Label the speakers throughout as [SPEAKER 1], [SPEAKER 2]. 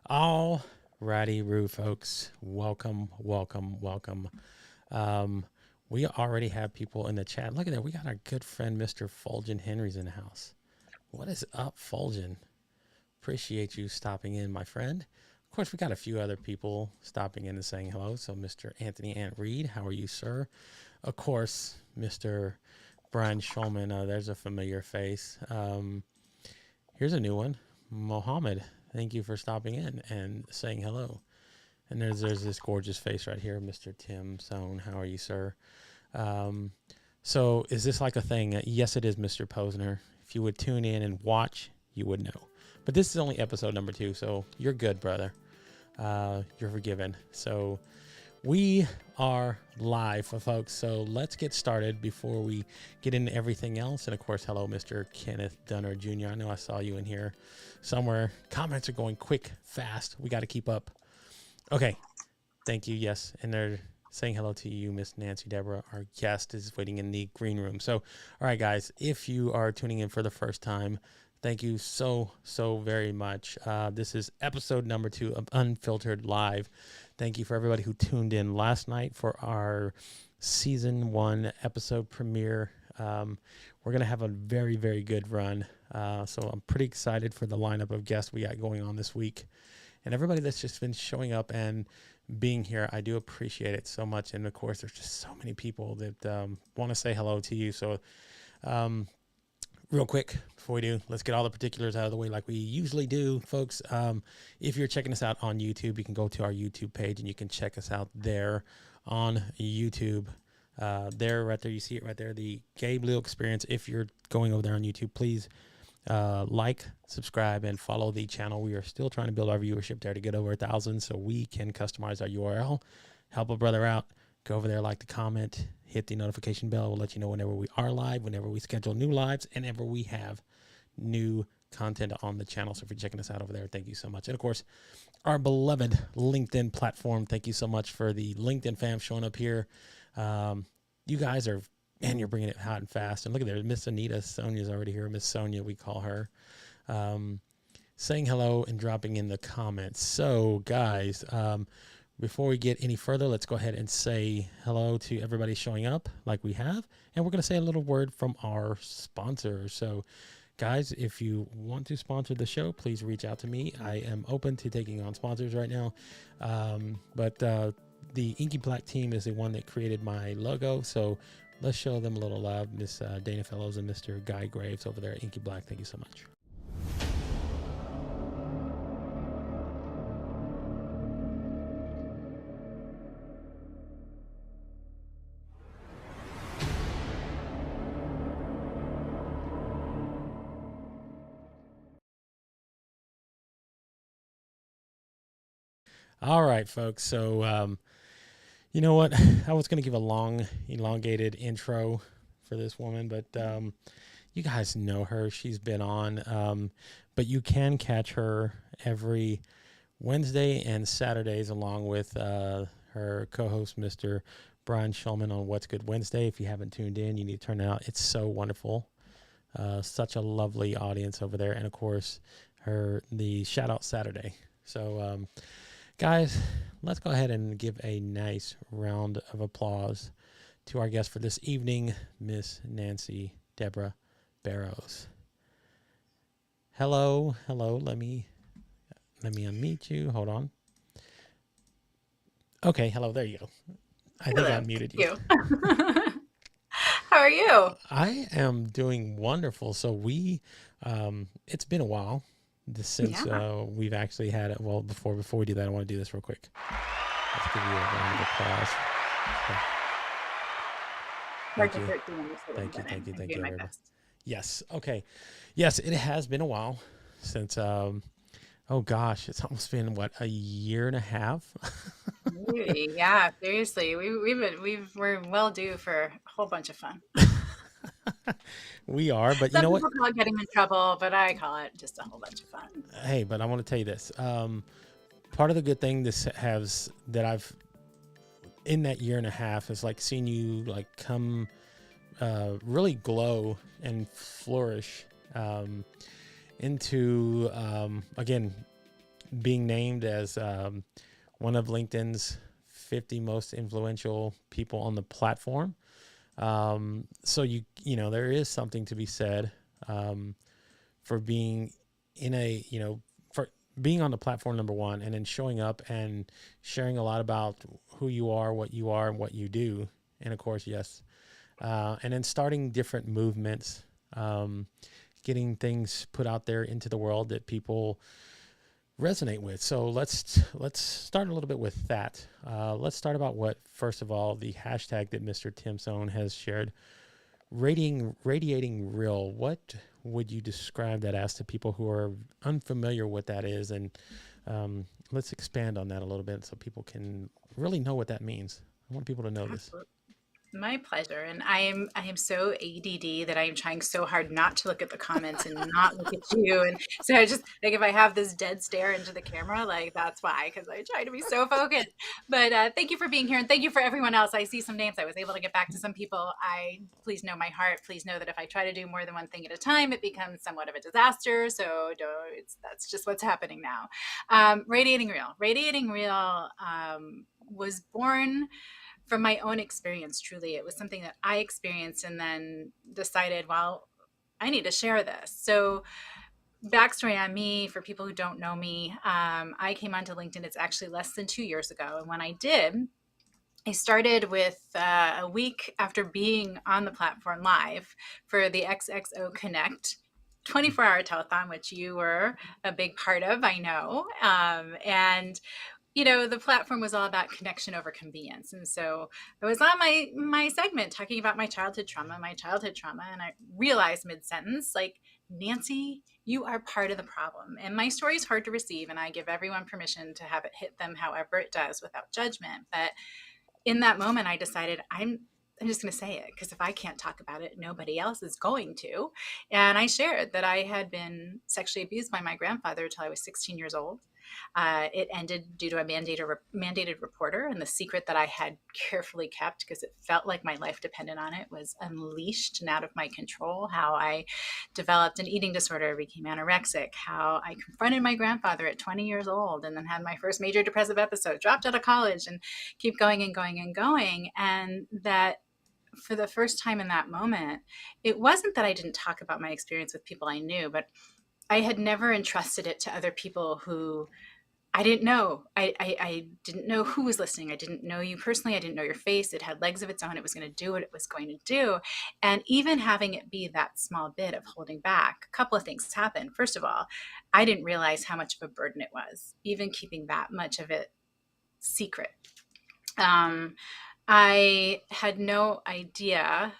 [SPEAKER 1] All righty, Roo folks. Welcome, welcome, welcome. Um, we already have people in the chat. Look at that. We got our good friend, Mr. Fulgen Henry's in the house. What is up, Fulgen? Appreciate you stopping in, my friend. Of course, we got a few other people stopping in and saying hello. So, Mr. Anthony Ant Reed, how are you, sir? Of course, Mr. Brian Schulman. There's a familiar face. Here's a new one. Mohammed, thank you for stopping in and saying hello. And there's this gorgeous face right here, Mr. Tim Zone. How are you, sir? Um, so is this like a thing? Yes, it is, Mr. Posner. If you would tune in and watch, you would know. But this is only episode number 2, so you're good, brother. You're forgiven. So we are live, folks. So let's get started before we get into everything else. And of course, hello, Mr. Kenneth Dunner Jr. I know I saw you in here somewhere. Comments are going quick, fast. We got to keep up. Okay. Thank you. Yes. And they're saying hello to you, Miss Nancy Deborah. Our guest is waiting in the green room. So, all right, guys, if you are tuning in for the first time, thank you so very much. This is episode number 2 of Unfiltered Live. Thank you for everybody who tuned in last night for our season 1 episode premiere. We're going to have a very good run. So I'm pretty excited for the lineup of guests we got going on this week. And everybody that's just been showing up and being here, I do appreciate it so much. And of course, there's just so many people that want to say hello to you. So real quick before we do, let's get all the particulars out of the way like we usually do, folks. If you're checking us out on YouTube, you can go to our YouTube page and you can check us out there on YouTube. There, right there, you see it right there, the Gay Blue Experience. If you're going over there on YouTube, please like, subscribe, and follow the channel. We are still trying to build our viewership there to get over 1,000 so we can customize our URL, help a brother out. Go over there, like the comment, hit the notification bell. We'll let you know whenever we are live, whenever we schedule new lives, and whenever we have new content on the channel. So if you're checking us out over there, thank you so much. And of course, our beloved LinkedIn platform. Thank you so much for the LinkedIn fam showing up here. You guys are, man, you're bringing it hot and fast. And look at there, Miss Anita. Sonia's already here. Miss Sonia, we call her. Saying hello and dropping in the comments. So guys, before we get any further, let's go ahead and say hello to everybody showing up like we have. And we're going to say a little word from our sponsor. So, guys, if you want to sponsor the show, please reach out to me. I am open to taking on sponsors right now. But the Inky Black team is the one that created my logo. So let's show them a little love. Miss Dana Fellows and Mr. Guy Graves over there at Inky Black. Thank you so much. All right, folks. So, you know what? I was going to give a long, elongated intro for this woman, but you guys know her. She's been on, but you can catch her every Wednesday and Saturdays along with her co-host, Mr. Brian Schulman, on What's Good Wednesday. If you haven't tuned in, you need to turn it out. It's so wonderful. Such a lovely audience over there. And, of course, the Shout Out Saturday. So, guys, let's go ahead and give a nice round of applause to our guest for this evening, Miss Nancy Deborah Barrows. Hello. Let me unmute you. Hold on. Okay, hello. There you go. I think I unmuted you.
[SPEAKER 2] How are you?
[SPEAKER 1] I am doing wonderful. So it's been a while since we've actually had it. Well, before we do that, I want to do this real quick. Let's give you a round of applause. Thank you, everybody. Yes. Okay. Yes, it has been a while since. Oh gosh, it's almost been what, a year and a half.
[SPEAKER 2] Maybe, yeah. Seriously, we're well due for a whole bunch of fun.
[SPEAKER 1] We are, but
[SPEAKER 2] Some
[SPEAKER 1] you know what?
[SPEAKER 2] people call it getting in trouble, but I call it just a whole bunch of fun.
[SPEAKER 1] Hey, but I want to tell you this. Part of the good thing that I've in that year and a half is like seeing you like come really glow and flourish into again being named as one of LinkedIn's 50 most influential people on the platform. So there is something to be said um, for being in a, for being on the platform, number one, and then showing up and sharing a lot about who you are, and what you do. And of course, yes. And then starting different movements, getting things put out there into the world that people resonate with. So let's start a little bit with that. Let's start about what, first of all, the hashtag that Mr. Tim Sohn has shared, radiating real. What would you describe that as to people who are unfamiliar what that is? And let's expand on that a little bit so people can really know what that means. I want people to know this.
[SPEAKER 2] Absolutely. My pleasure. And I am so ADD that I am trying so hard not to look at the comments and not look at you. And so I just like if I have this dead stare into the camera, like that's why, because I try to be so focused. But thank you for being here, and thank you for everyone else. I see some names. I was able to get back to some people. I please know my heart. Please know that if I try to do more than one thing at a time, it becomes somewhat of a disaster. So that's just what's happening now. Radiating real was born from my own experience. Truly, it was something that I experienced and then decided, well, I need to share this. So backstory on me for people who don't know me, I came onto LinkedIn, it's actually less than 2 years ago, and when I did, I started with a week after being on the platform live for the XXO Connect 24-hour telethon, which you were a big part of, I know. And the platform was all about connection over convenience. And so I was on my segment talking about my childhood trauma, and I realized mid-sentence, like, Nancy, you are part of the problem. And my story is hard to receive, and I give everyone permission to have it hit them however it does without judgment. But in that moment, I decided I'm just going to say it, because if I can't talk about it, nobody else is going to. And I shared that I had been sexually abused by my grandfather until I was 16 years old. It ended due to a mandated reporter, and the secret that I had carefully kept because it felt like my life depended on it was unleashed and out of my control. How I developed an eating disorder, became anorexic, how I confronted my grandfather at 20 years old and then had my first major depressive episode, dropped out of college, and keep going and going and going. And that for the first time in that moment, it wasn't that I didn't talk about my experience with people I knew, but I had never entrusted it to other people who I didn't know. I didn't know who was listening. I didn't know you personally. I didn't know your face. It had legs of its own. It was going to do what it was going to do. And even having it be that small bit of holding back, a couple of things happened. First of all, I didn't realize how much of a burden it was, even keeping that much of it secret. I had no idea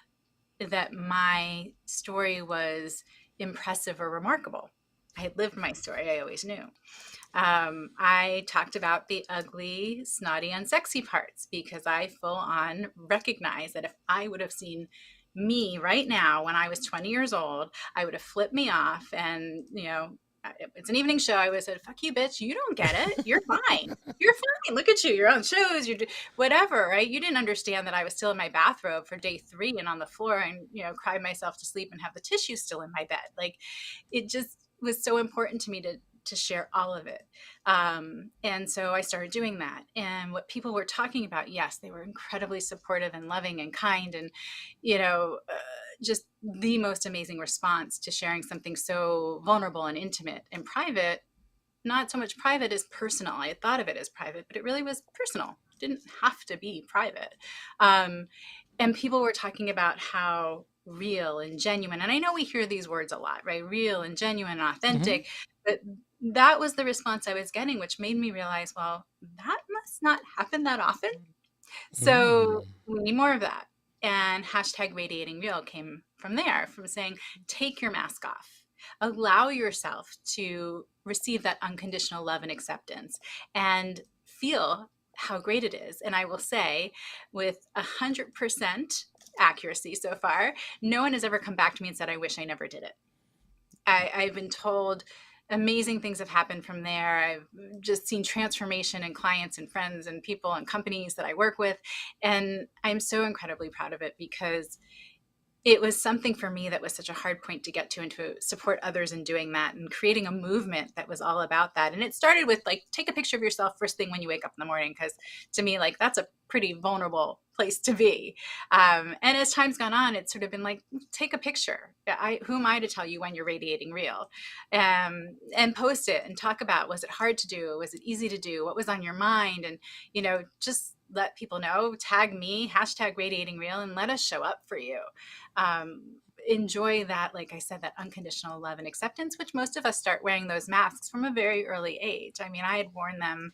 [SPEAKER 2] that my story was impressive or remarkable. I had lived my story. I always knew. I talked about the ugly, snotty, unsexy parts because I full on recognized that if I would have seen me right now when I was 20 years old, I would have flipped me off. And, it's an evening show. I would have said, fuck you, bitch. You don't get it. You're fine. You're fine. Look at you. You're on shows. You're whatever, right? You didn't understand that I was still in my bathrobe for day 3 and on the floor and, cried myself to sleep and have the tissue still in my bed. Like, it just was so important to me to share all of it. And so I started doing that. And what people were talking about, yes, they were incredibly supportive and loving and kind and, just the most amazing response to sharing something so vulnerable and intimate and private. Not so much private as personal. I had thought of it as private, but it really was personal. It didn't have to be private. And people were talking about how real and genuine, and I know we hear these words a lot, right? Real and genuine and
[SPEAKER 1] Mm-hmm.
[SPEAKER 2] authentic, but that was the response I was getting, which made me realize, well, that must not happen that often. So
[SPEAKER 1] Mm.
[SPEAKER 2] we need more of that. And hashtag radiating real came from there, from saying, take your mask off, allow yourself to receive that unconditional love and acceptance and feel how great it is. And I will say, with 100% accuracy so far, no one has ever come back to me and said, I wish I never did it. I've been told amazing things have happened from there. I've just seen transformation in clients and friends and people and companies that I work with. And I'm so incredibly proud of it because it was something for me that was such a hard point to get to, and to support others in doing that and creating a movement that was all about that. And it started with like, take a picture of yourself first thing when you wake up in the morning, because to me, like, that's a pretty vulnerable place to be. And as time's gone on, it's sort of been like, take a picture. Who am I to tell you when you're radiating real? And post it and talk about, was it hard to do? Was it easy to do? What was on your mind? And, just let people know, tag me, hashtag radiating real, and let us show up for you. um, Enjoy that, like I said, that unconditional love and acceptance, which most of us start wearing those masks from a very early age. I mean, I had worn them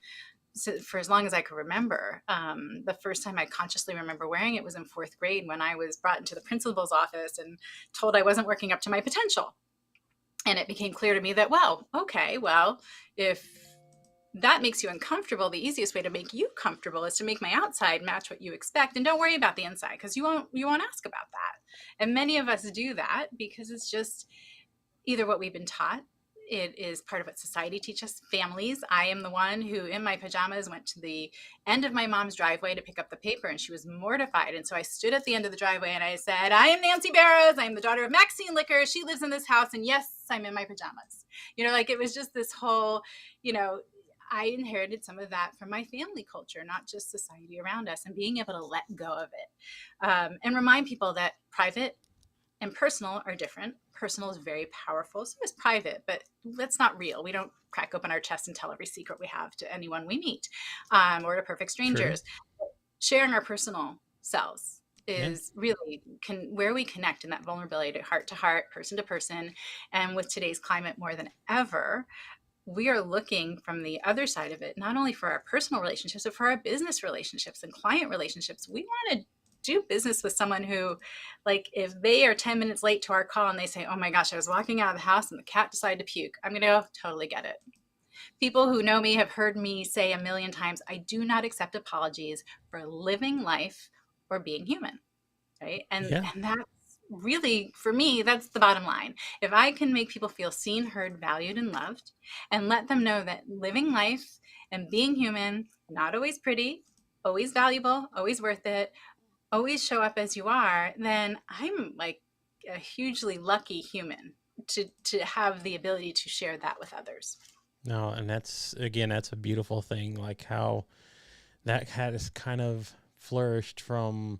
[SPEAKER 2] for as long as I could remember. The first time I consciously remember wearing it was in fourth grade, when I was brought into the principal's office and told I wasn't working up to my potential. And it became clear to me that, well, okay, well, if that makes you uncomfortable, the easiest way to make you comfortable is to make my outside match what you expect, and don't worry about the inside, because you won't ask about that. And many of us do that because it's just either what we've been taught, it is part of what society teaches. Families, I am the one who in my pajamas went to the end of my mom's driveway to pick up the paper, and she was mortified. And so I stood at the end of the driveway and I said, I am Nancy Barrows, I am the daughter of Maxine Licker, she lives in this house, and yes, I'm in my pajamas. Like, it was just this whole, I inherited some of that from my family culture, not just society around us, and being able to let go of it, and remind people that private and personal are different. Personal is very powerful, so is private, but that's not real. We don't crack open our chest and tell every secret we have to anyone we meet, or to perfect
[SPEAKER 1] True.
[SPEAKER 2] strangers. Sharing our personal selves
[SPEAKER 1] Yeah.
[SPEAKER 2] is really where we connect in that vulnerability, to heart, person to person. And with today's climate more than ever, we are looking from the other side of it, not only for our personal relationships, but for our business relationships and client relationships. We want to do business with someone who, like, if they are 10 minutes late to our call and they say, oh my gosh, I was walking out of the house and the cat decided to puke, I'm going to go, totally get it. People who know me have heard me say a million times, I do not accept apologies for living life or being human. Right. And
[SPEAKER 1] Yeah.
[SPEAKER 2] that's really, for me, that's the bottom line. If I can make people feel seen, heard, valued, and loved, and let them know that living life and being human, not always pretty, always valuable, always worth it, always show up as you are, then I'm like a hugely lucky human to have the ability to share that with others.
[SPEAKER 1] No, and that's a beautiful thing, like how that has kind of flourished from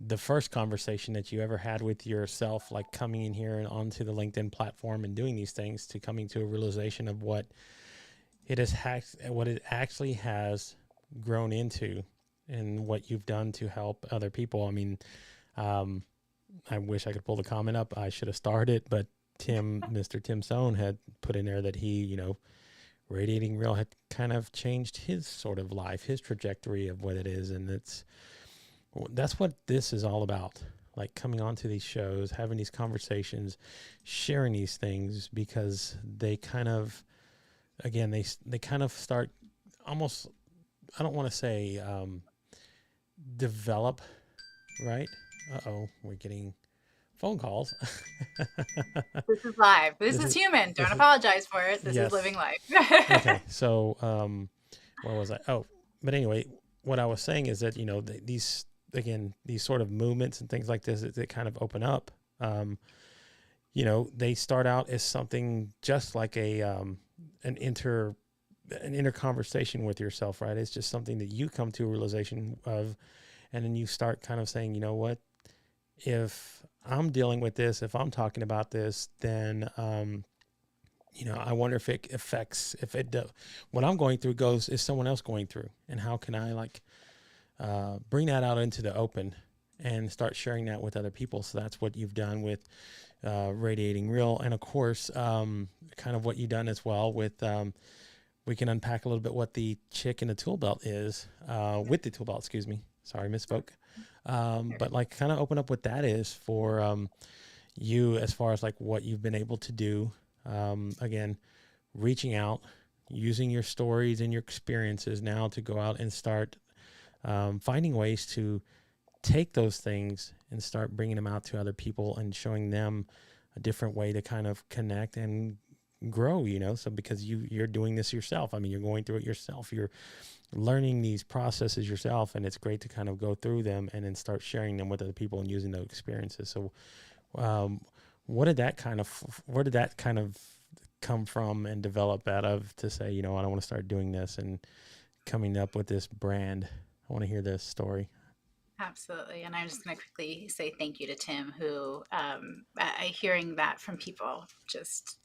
[SPEAKER 1] the first conversation that you ever had with yourself, like coming in here and onto the LinkedIn platform and doing these things, to coming to a realization of what what it actually has grown into, and what you've done to help other people. I mean, um, I wish I could pull the comment up. I should have started it, but Mr. Tim Sohn had put in there that he, Radiating Real had kind of changed his sort of life, his trajectory of what it is. And that's what this is all about. Like, coming onto these shows, having these conversations, sharing these things, because they kind of, again, they kind of start almost, I don't want to say develop, right? Uh-oh, we're getting phone calls.
[SPEAKER 2] This is live. This
[SPEAKER 1] this
[SPEAKER 2] is
[SPEAKER 1] is,
[SPEAKER 2] human.
[SPEAKER 1] this
[SPEAKER 2] Don't
[SPEAKER 1] is,
[SPEAKER 2] apologize for it. This is living
[SPEAKER 1] yes.
[SPEAKER 2] life.
[SPEAKER 1] Okay. So, where was I? Oh, but anyway, what I was saying is that, these sort of movements and things like this, they kind of open up. They start out as something just like an inter conversation with yourself, right? It's just something that you come to a realization of, and then you start kind of saying, you know what, if I'm dealing with this, if I'm talking about this, then I wonder if it affects, what I'm going through is someone else going through, and how can I bring that out into the open and start sharing that with other people. So that's what you've done with Radiating Real, and of course, kind of what you've done as well with. We can unpack a little bit what the Chick and the Toolbelt is, with the Toolbelt. Excuse me, sorry, misspoke. But like, kind of open up what that is for you, as far as like what you've been able to do. Again, reaching out, using your stories and your experiences now to go out and start finding ways to take those things and start bringing them out to other people and showing them a different way to kind of connect and grow, so because you're doing this yourself. I mean, you're going through it yourself. You're learning these processes yourself, and it's great to kind of go through them and then start sharing them with other people and using those experiences. So, um, where did that kind of come from and develop out of to say, I don't want to start doing this and coming up with this brand? I want to hear this story.
[SPEAKER 2] Absolutely. And I'm just going to quickly say thank you to Tim, who hearing that from people, just,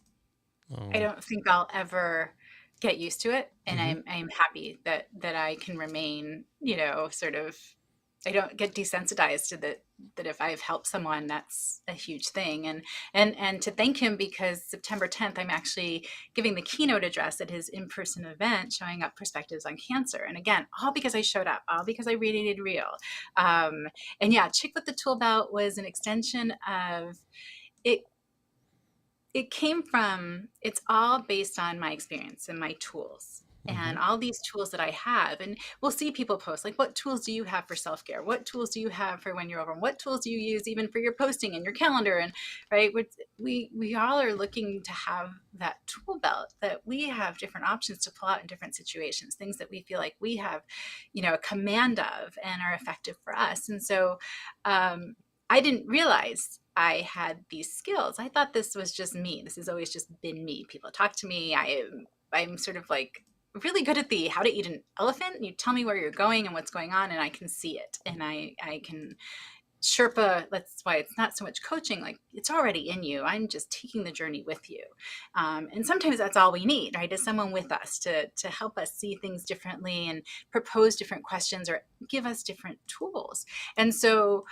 [SPEAKER 2] I
[SPEAKER 1] Oh,
[SPEAKER 2] don't think I'll ever get used to it. And
[SPEAKER 1] mm-hmm.
[SPEAKER 2] I'm happy that I can remain, sort of, I don't get desensitized to that if I've helped someone, that's a huge thing. And to thank him, because September 10th, I'm actually giving the keynote address at his in-person event, showing up perspectives on cancer. And again, all because I showed up, all because I radiated real. Um, and yeah, Chick with the Toolbelt was an extension of it. It came from, it's all based on my experience and my tools
[SPEAKER 1] Mm-hmm.
[SPEAKER 2] and all these tools that I have. And we'll see people post like, what tools do you have for self-care? What tools do you have for when you're over? What tools do you use even for your posting and your calendar? And right, we all are looking to have that tool belt, that we have different options to pull out in different situations, things that we feel like we have, a command of and are effective for us. And so um, I didn't realize I had these skills. I thought this was just me. This has always just been me. People talk to me. I'm sort of like really good at the how to eat an elephant. You tell me where you're going and what's going on, and I can see it. And I can Sherpa. That's why it's not so much coaching. Like, it's already in you. I'm just taking the journey with you. And sometimes that's all we need, right? Is someone with us to help us see things differently and propose different questions or give us different tools. And so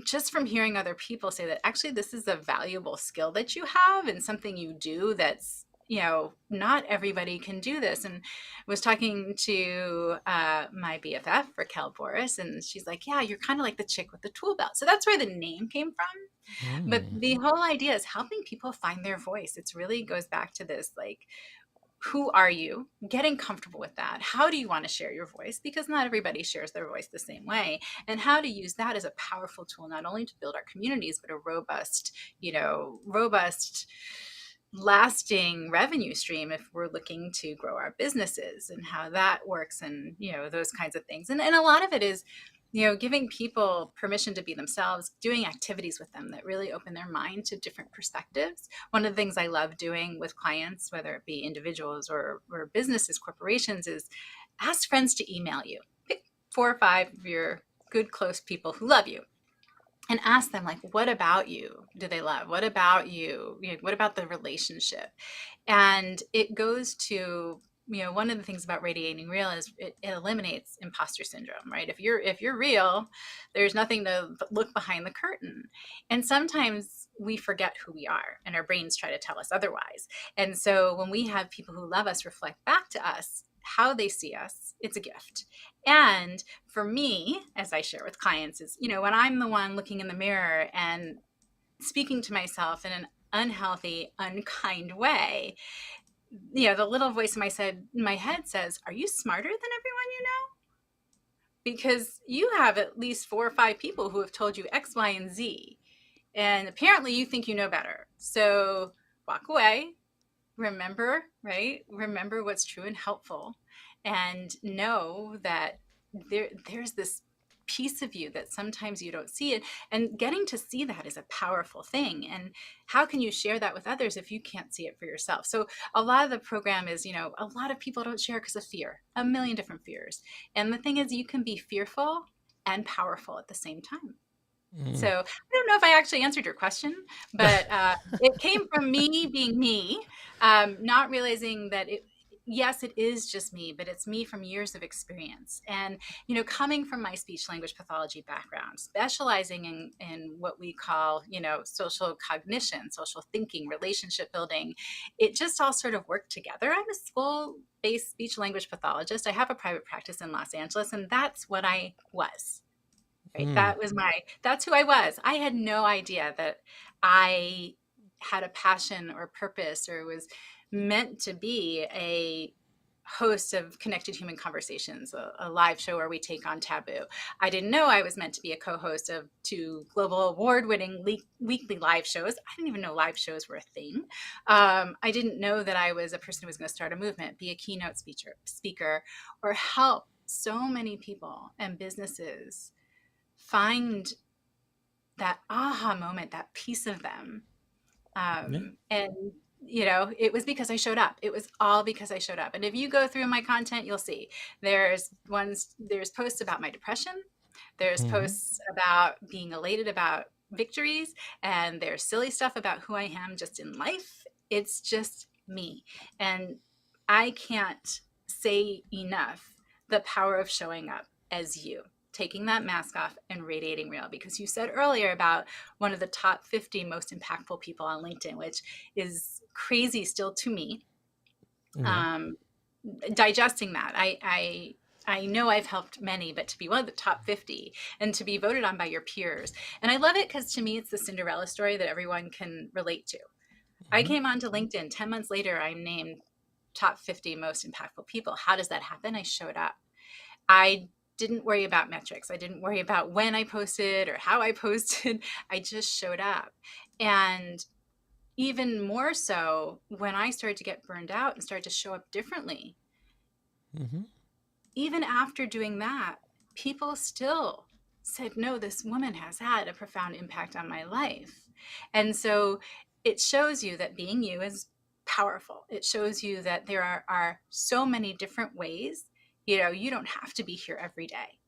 [SPEAKER 2] just from hearing other people say that actually this is a valuable skill that you have and something you do that's, not everybody can do this. And I was talking to my BFF, Raquel Boris, and she's like, yeah, you're kind of like the chick with the tool belt. So that's where the name came from. But
[SPEAKER 1] Mm.
[SPEAKER 2] the whole idea is helping people find their voice. It's really goes back to this, like, who are you, getting comfortable with that, how do you want to share your voice, because not everybody shares their voice the same way, and how to use that as a powerful tool, not only to build our communities, but a robust lasting revenue stream if we're looking to grow our businesses, and how that works, and those kinds of things. And a lot of it is giving people permission to be themselves, doing activities with them that really open their mind to different perspectives. One of the things I love doing with clients, whether it be individuals or businesses, corporations, is ask friends to email you. Pick 4 or 5 of your good, close people who love you and ask them, like, what about you do they love? What about you? What about the relationship? And it goes to, one of the things about radiating real is it eliminates imposter syndrome, right? If you're real, there's nothing to look behind the curtain. And sometimes we forget who we are and our brains try to tell us otherwise. And so when we have people who love us reflect back to us how they see us, it's a gift. And for me, as I share with clients, is, when I'm the one looking in the mirror and speaking to myself in an unhealthy, unkind way, the little voice in my head says, are you smarter than everyone you know? Because you have at least 4 or 5 people who have told you X, Y, and Z. And apparently you think you know better. So walk away, remember, right? Remember what's true and helpful, and know that there's this piece of you that sometimes you don't see it, and getting to see that is a powerful thing. And how can you share that with others if you can't see it for yourself? So a lot of the program is, a lot of people don't share because of fear, a million different fears. And the thing is, you can be fearful and powerful at the same time. So
[SPEAKER 1] Mm.
[SPEAKER 2] I don't know if I actually answered your question, but it came from me being me, not realizing that yes, it is just me, but it's me from years of experience. And, coming from my speech language pathology background, specializing in what we call, social cognition, social thinking, relationship building, it just all sort of worked together. I'm a school-based speech language pathologist. I have a private practice in Los Angeles, and that's what I was. Right.
[SPEAKER 1] Mm.
[SPEAKER 2] That's who I was. I had no idea that I had a passion or purpose or was meant to be a host of Connected Human Conversations, a live show where we take on taboo. I didn't know I was meant to be a co-host of 2 global award-winning weekly live shows. I didn't even know live shows were a thing. I didn't know that I was a person who was going to start a movement, be a keynote speaker, or help so many people and businesses find that aha moment, that piece of them.
[SPEAKER 1] Yeah.
[SPEAKER 2] And it was because I showed up. It was all because I showed up. And if you go through my content, you'll see there's posts about my depression, there's
[SPEAKER 1] Mm-hmm.
[SPEAKER 2] posts about being elated about victories, and there's silly stuff about who I am just in life. It's just me. And I can't say enough the power of showing up as you, taking that mask off and radiating real. Because you said earlier about one of the top 50 most impactful people on LinkedIn, which is crazy still to me.
[SPEAKER 1] Yeah.
[SPEAKER 2] Um, Digesting that, I know I've helped many, but to be one of the top 50 and to be voted on by your peers. And I love it because to me, it's the Cinderella story that everyone can relate to. I
[SPEAKER 1] Mm-hmm.
[SPEAKER 2] came onto LinkedIn 10 months later, I'm named top 50 most impactful people. How does that happen? I showed up. I didn't worry about metrics. I didn't worry about when I posted or how I posted. I just showed up. And even more so when I started to get burned out and started to show up differently,
[SPEAKER 1] Mm-hmm.
[SPEAKER 2] even after doing that, people still said, no, this woman has had a profound impact on my life. And so it shows you that being you is powerful. It shows you that there are so many different ways. You don't have to be here every day.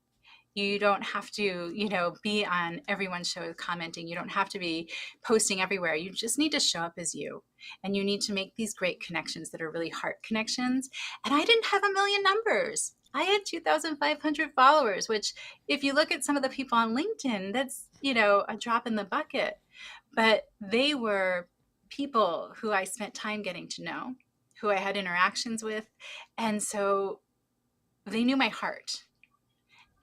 [SPEAKER 2] You don't have to, be on everyone's show commenting. You don't have to be posting everywhere. You just need to show up as you. And you need to make these great connections that are really heart connections. And I didn't have a million numbers. I had 2,500 followers, which, if you look at some of the people on LinkedIn, that's, a drop in the bucket. But they were people who I spent time getting to know, who I had interactions with. And so they knew my heart,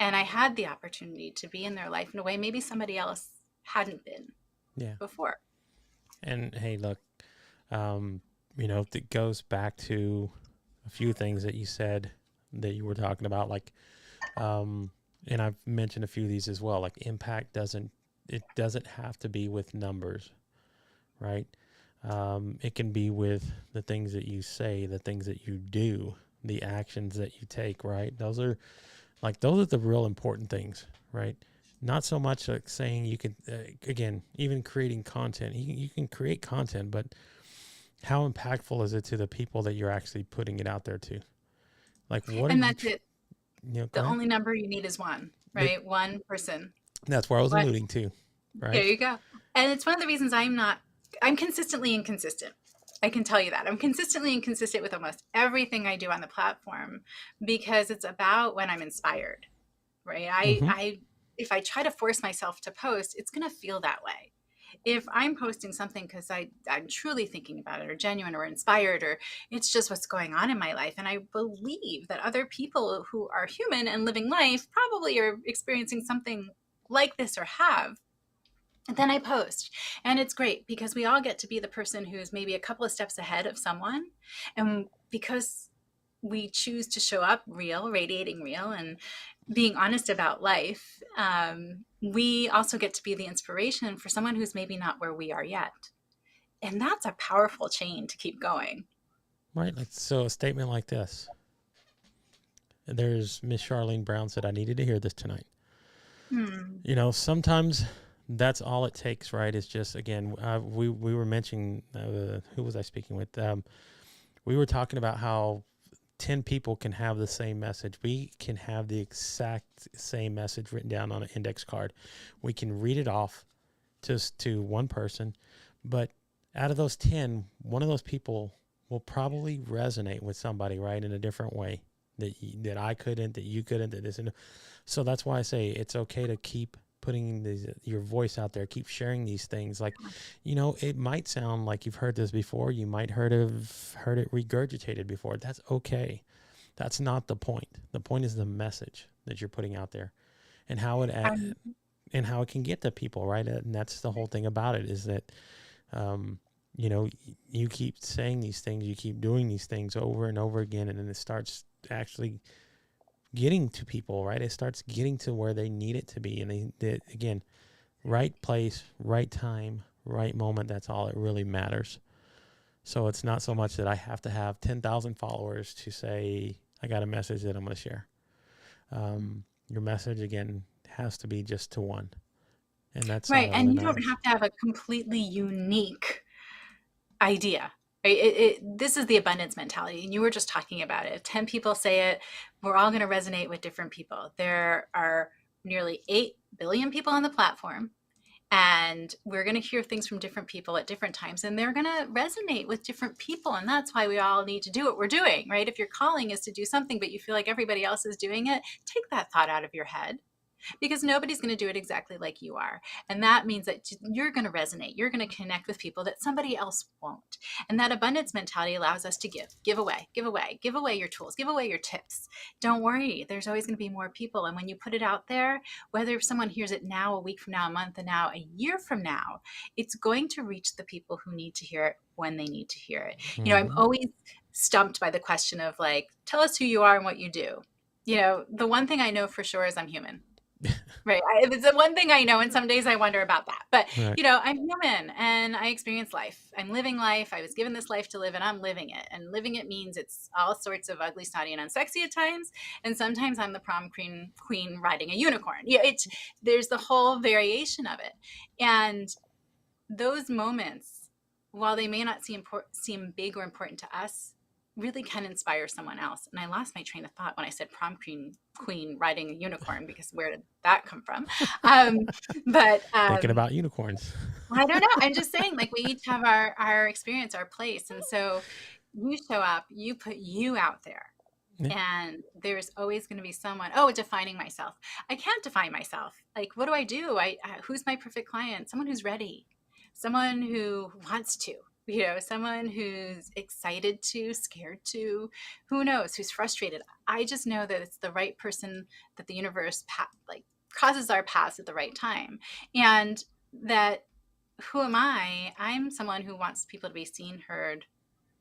[SPEAKER 2] and I had the opportunity to be in their life in a way maybe somebody else hadn't been
[SPEAKER 1] Yeah.
[SPEAKER 2] before.
[SPEAKER 1] And hey, look, um, it goes back to a few things that you said that you were talking about, like, um, and I've mentioned a few of these as well. Like, impact doesn't have to be with numbers, right? It can be with the things that you say, the things that you do, the actions that you take, right? Those are the real important things, right? Not so much like saying you could, again, even creating content. You can create content, but how impactful is it to the people that you're actually putting it out there to? Like, what are
[SPEAKER 2] And
[SPEAKER 1] you,
[SPEAKER 2] that's it.
[SPEAKER 1] go
[SPEAKER 2] The
[SPEAKER 1] ahead.
[SPEAKER 2] only number you need is one, right? One person.
[SPEAKER 1] That's where I was
[SPEAKER 2] What?
[SPEAKER 1] alluding to,
[SPEAKER 2] There
[SPEAKER 1] right?
[SPEAKER 2] you go. And it's one of the reasons I'm consistently inconsistent. I can tell you that. I'm consistently inconsistent with almost everything I do on the platform because it's about when I'm inspired, right?
[SPEAKER 1] Mm-hmm.
[SPEAKER 2] If I try to force myself to post, it's going to feel that way. If I'm posting something because I'm truly thinking about it or genuine or inspired, or it's just what's going on in my life, and I believe that other people who are human and living life probably are experiencing something like this or have, then I post. And it's great because we all get to be the person who's maybe a couple of steps ahead of someone. And because we choose to show up real, radiating real, and being honest about life, we also get to be the inspiration for someone who's maybe not where we are yet. And that's a powerful chain to keep going.
[SPEAKER 1] Right. Like, so a statement like this. There's Miss Charlene Brown said, I needed to hear this tonight.
[SPEAKER 2] Hmm.
[SPEAKER 1] Sometimes that's all it takes, right? It's just, again, we were mentioning, who was I speaking with? We were talking about how 10 people can have the same message. We can have the exact same message written down on an index card. We can read it off to one person, but out of those 10, one of those people will probably resonate with somebody, right, in a different way that I couldn't, that you couldn't, that this. And so that's why I say it's okay to keep putting your voice out there, keep sharing these things. Like, it might sound like you've heard this before. You might heard it regurgitated before. That's okay. That's not the point. The point is the message that you're putting out there, and how it can get to people, right? And that's the whole thing about it, is that, um, you know, you keep saying these things, you keep doing these things over and over again, and then it starts actually getting to people, right? It starts getting to where they need it to be. And again, right place, right time, right moment. That's all it really matters. So it's not so much that I have to have 10,000 followers to say, I got a message that I'm going to share. Your message, again, has to be just to one. And that's all
[SPEAKER 2] Right.
[SPEAKER 1] that really
[SPEAKER 2] And you don't
[SPEAKER 1] matters.
[SPEAKER 2] have to have a completely unique idea. Right? This is the abundance mentality. And you were just talking about it. If 10 people say it, we're all going to resonate with different people. There are nearly 8 billion people on the platform. And we're going to hear things from different people at different times, and they're going to resonate with different people. And that's why we all need to do what we're doing, right? If your calling is to do something, but you feel like everybody else is doing it, take that thought out of your head, because nobody's going to do it exactly like you are. And that means that you're going to resonate. You're going to connect with people that somebody else won't. And that abundance mentality allows us to give away, give away your tools, give away your tips. Don't worry, there's always going to be more people. And when you put it out there, whether someone hears it now, a week from now, a month from now, a year from now, it's going to reach the people who need to hear it when they need to hear it. I'm
[SPEAKER 1] Mm-hmm.
[SPEAKER 2] always stumped by the question of, like, tell us who you are and what you do. The one thing I know for sure is I'm human. Right. It's the one thing I know. And some days I wonder about that. But,
[SPEAKER 1] Right.
[SPEAKER 2] I'm human and I experience life. I'm living life. I was given this life to live, and I'm living it. And living it means it's all sorts of ugly, snotty, and unsexy at times. And sometimes I'm the prom queen riding a unicorn. There's the whole variation of it. And those moments, while they may not seem big or important to us, really can inspire someone else. And I lost my train of thought when I said prom queen riding a unicorn, because where did that come from? But
[SPEAKER 1] Thinking about unicorns.
[SPEAKER 2] I don't know. I'm just saying, like, we each have our experience, our place. And so you show up, you put you out there.
[SPEAKER 1] Yeah.
[SPEAKER 2] And there's always going to be someone, defining myself. I can't define myself. Like, what do I do? Who's my perfect client? Someone who's ready, someone who wants to, someone who's excited to, scared to, who knows, who's frustrated. I just know that it's the right person, that the universe causes our paths at the right time. And that, who am I? I'm someone who wants people to be seen, heard,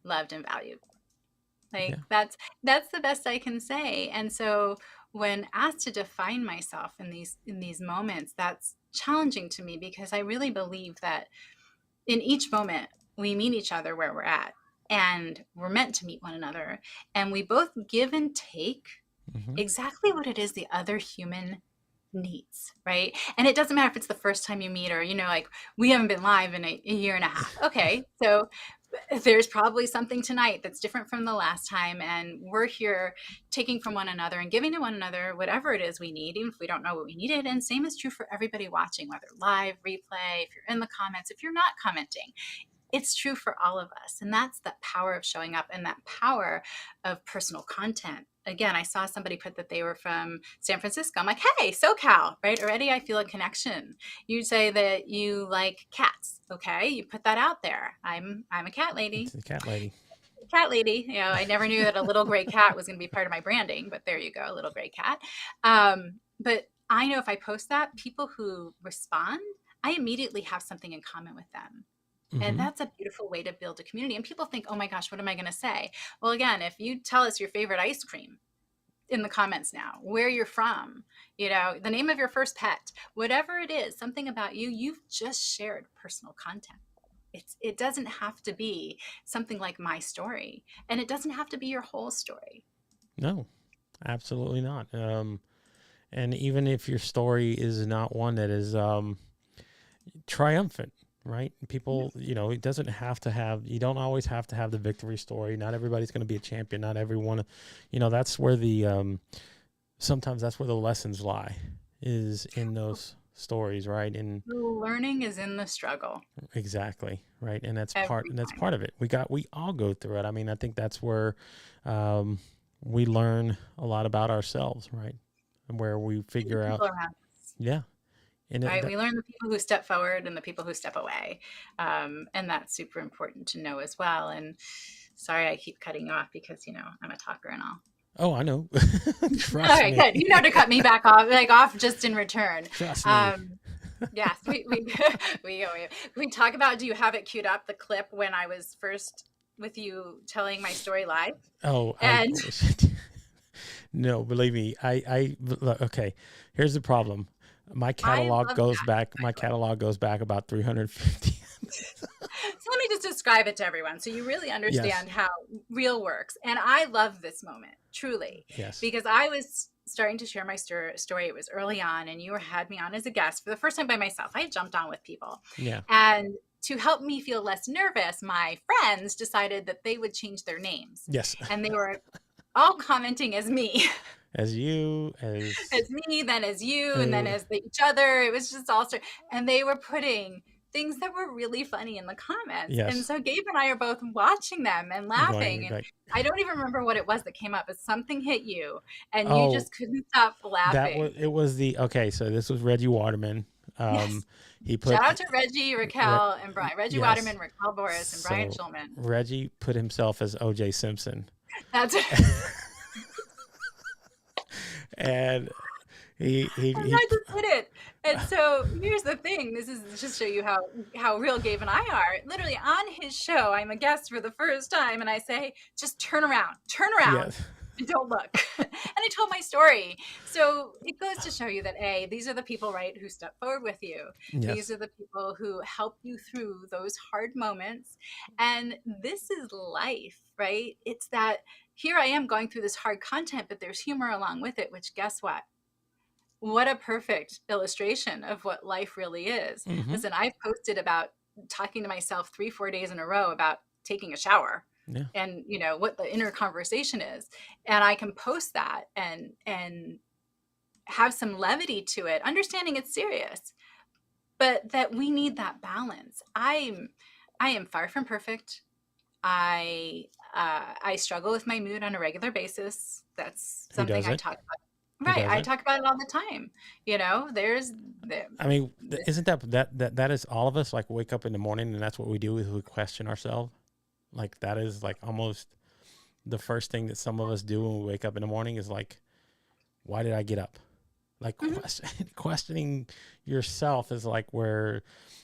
[SPEAKER 2] loved, and valued. Like,
[SPEAKER 1] Yeah.
[SPEAKER 2] that's the best I can say. And so when asked to define myself in these moments, that's challenging to me, because I really believe that in each moment we meet each other where we're at, and we're meant to meet one another, and we both give and take
[SPEAKER 1] Mm-hmm.
[SPEAKER 2] exactly what it is the other human needs, right? And it doesn't matter if it's the first time you meet, or like, we haven't been live in a year and a half. Okay, so there's probably something tonight that's different from the last time, and we're here taking from one another and giving to one another whatever it is we need, even if we don't know what we needed. And same is true for everybody watching, whether live, replay, if you're in the comments, if you're not commenting. It's true for all of us. And that's the power of showing up, and that power of personal content. Again, I saw somebody put that they were from San Francisco. I'm like, hey, SoCal, right? Already I feel a connection. You say that you like cats. Okay, you put that out there. I'm a cat lady.
[SPEAKER 1] It's the cat lady.
[SPEAKER 2] Cat lady. I never knew that a little gray cat was going to be part of my branding, but there you go, a little gray cat. But I know if I post that, people who respond, I immediately have something in common with them. And
[SPEAKER 1] Mm-hmm.
[SPEAKER 2] that's a beautiful way to build a community. And people think, oh my gosh, what am I going to say? Well, again, if you tell us your favorite ice cream in the comments now, where you're from, the name of your first pet, whatever it is, something about you, you've just shared personal content. It doesn't have to be something like my story, and it doesn't have to be your whole story.
[SPEAKER 1] No, absolutely not. And even if your story is not one that is triumphant, right? People, it doesn't have to have, you don't always have to have the victory story. Not everybody's going to be a champion. Not everyone, that's where sometimes that's where the lessons lie, is in those stories, right? And
[SPEAKER 2] The learning is in the struggle
[SPEAKER 1] exactly, right? And
[SPEAKER 2] every
[SPEAKER 1] that's
[SPEAKER 2] time.
[SPEAKER 1] part of it. We all go through it. I mean, I think that's where we learn a lot about ourselves, right? And where we
[SPEAKER 2] And the
[SPEAKER 1] figure out,
[SPEAKER 2] people around us.
[SPEAKER 1] yeah. And
[SPEAKER 2] Right, we learn the people who step forward and the people who step away, and that's super important to know as well. And sorry, I keep cutting you off, because I'm a talker and all.
[SPEAKER 1] oh, I know.
[SPEAKER 2] All
[SPEAKER 1] Trust
[SPEAKER 2] right,
[SPEAKER 1] me.
[SPEAKER 2] good. You know to cut me back off, like off just in return.
[SPEAKER 1] Trust me.
[SPEAKER 2] Um, Yes, we talk about, do you have it queued up, the clip when I was first with you telling my story live?
[SPEAKER 1] Oh,
[SPEAKER 2] And
[SPEAKER 1] no, believe me. Look, okay. Here's the problem. My
[SPEAKER 2] I
[SPEAKER 1] catalog
[SPEAKER 2] love
[SPEAKER 1] goes
[SPEAKER 2] that,
[SPEAKER 1] back.
[SPEAKER 2] by
[SPEAKER 1] My
[SPEAKER 2] the way.
[SPEAKER 1] catalog goes back about 350.
[SPEAKER 2] So let me just describe it to everyone so you really
[SPEAKER 1] Yes.
[SPEAKER 2] understand how real works. And I love this moment, truly,
[SPEAKER 1] Yes.
[SPEAKER 2] because I was starting to share my story. It was early on, and you had me on as a guest for the first time by myself. I had jumped on with people.
[SPEAKER 1] Yeah.
[SPEAKER 2] And to help me feel less nervous, my friends decided that they would change their names.
[SPEAKER 1] Yes.
[SPEAKER 2] And they were all commenting as me.
[SPEAKER 1] As you, as
[SPEAKER 2] As me, then as you, and then
[SPEAKER 1] uh,
[SPEAKER 2] as each other. It was just all sorts. And they were putting things that were really funny in the comments. And
[SPEAKER 1] yes.
[SPEAKER 2] so Gabe and I are both watching them and laughing.
[SPEAKER 1] Going
[SPEAKER 2] And
[SPEAKER 1] like,
[SPEAKER 2] I don't even remember what it was that came up, but something hit you and you
[SPEAKER 1] oh,
[SPEAKER 2] just couldn't stop
[SPEAKER 1] that was
[SPEAKER 2] laughing.
[SPEAKER 1] it. Was the okay? So this was Reggie Waterman.
[SPEAKER 2] Yes.
[SPEAKER 1] He
[SPEAKER 2] Shout
[SPEAKER 1] put
[SPEAKER 2] out to Reggie,
[SPEAKER 1] Re,
[SPEAKER 2] Raquel, and Brian. Reggie
[SPEAKER 1] yes.
[SPEAKER 2] Waterman, Raquel Boris, and Brian
[SPEAKER 1] So
[SPEAKER 2] Schulman.
[SPEAKER 1] Reggie put himself as O.J. Simpson,
[SPEAKER 2] That's
[SPEAKER 1] and
[SPEAKER 2] And
[SPEAKER 1] he
[SPEAKER 2] I just did it. And so here's the thing. This is just show you how real Gabe and I are. Literally on his show, I'm a guest for the first time, and I say, just turn around,
[SPEAKER 1] yes.
[SPEAKER 2] and don't look. And I told my story. So it goes to show you that A, these are the people, right, who step forward with you. These
[SPEAKER 1] Yes.
[SPEAKER 2] are the people who help you through those hard moments. And this is life, right? It's that here I am going through this hard content, but there's humor along with it, which guess what a perfect illustration of what life really is.
[SPEAKER 1] Mm-hmm.
[SPEAKER 2] Listen, I've posted about talking to myself 3-4 days in a row about taking a shower
[SPEAKER 1] Yeah.
[SPEAKER 2] and what the inner conversation is, and I can post that and have some levity to it, understanding it's serious, but that we need that balance. I am far from perfect. I struggle with my mood on a regular basis. That's
[SPEAKER 1] Who
[SPEAKER 2] something I
[SPEAKER 1] doesn't?
[SPEAKER 2] talk about.
[SPEAKER 1] Who
[SPEAKER 2] Right, I
[SPEAKER 1] doesn't?
[SPEAKER 2] talk about it all the time. There's the,
[SPEAKER 1] I mean,
[SPEAKER 2] the
[SPEAKER 1] isn't that is all of us like wake up in the morning and that's what we do is we question ourselves. Like that is like almost the first thing that some of us do when we wake up in the morning is like, why did I get up? Like
[SPEAKER 2] Mhm.
[SPEAKER 1] questioning yourself is like where,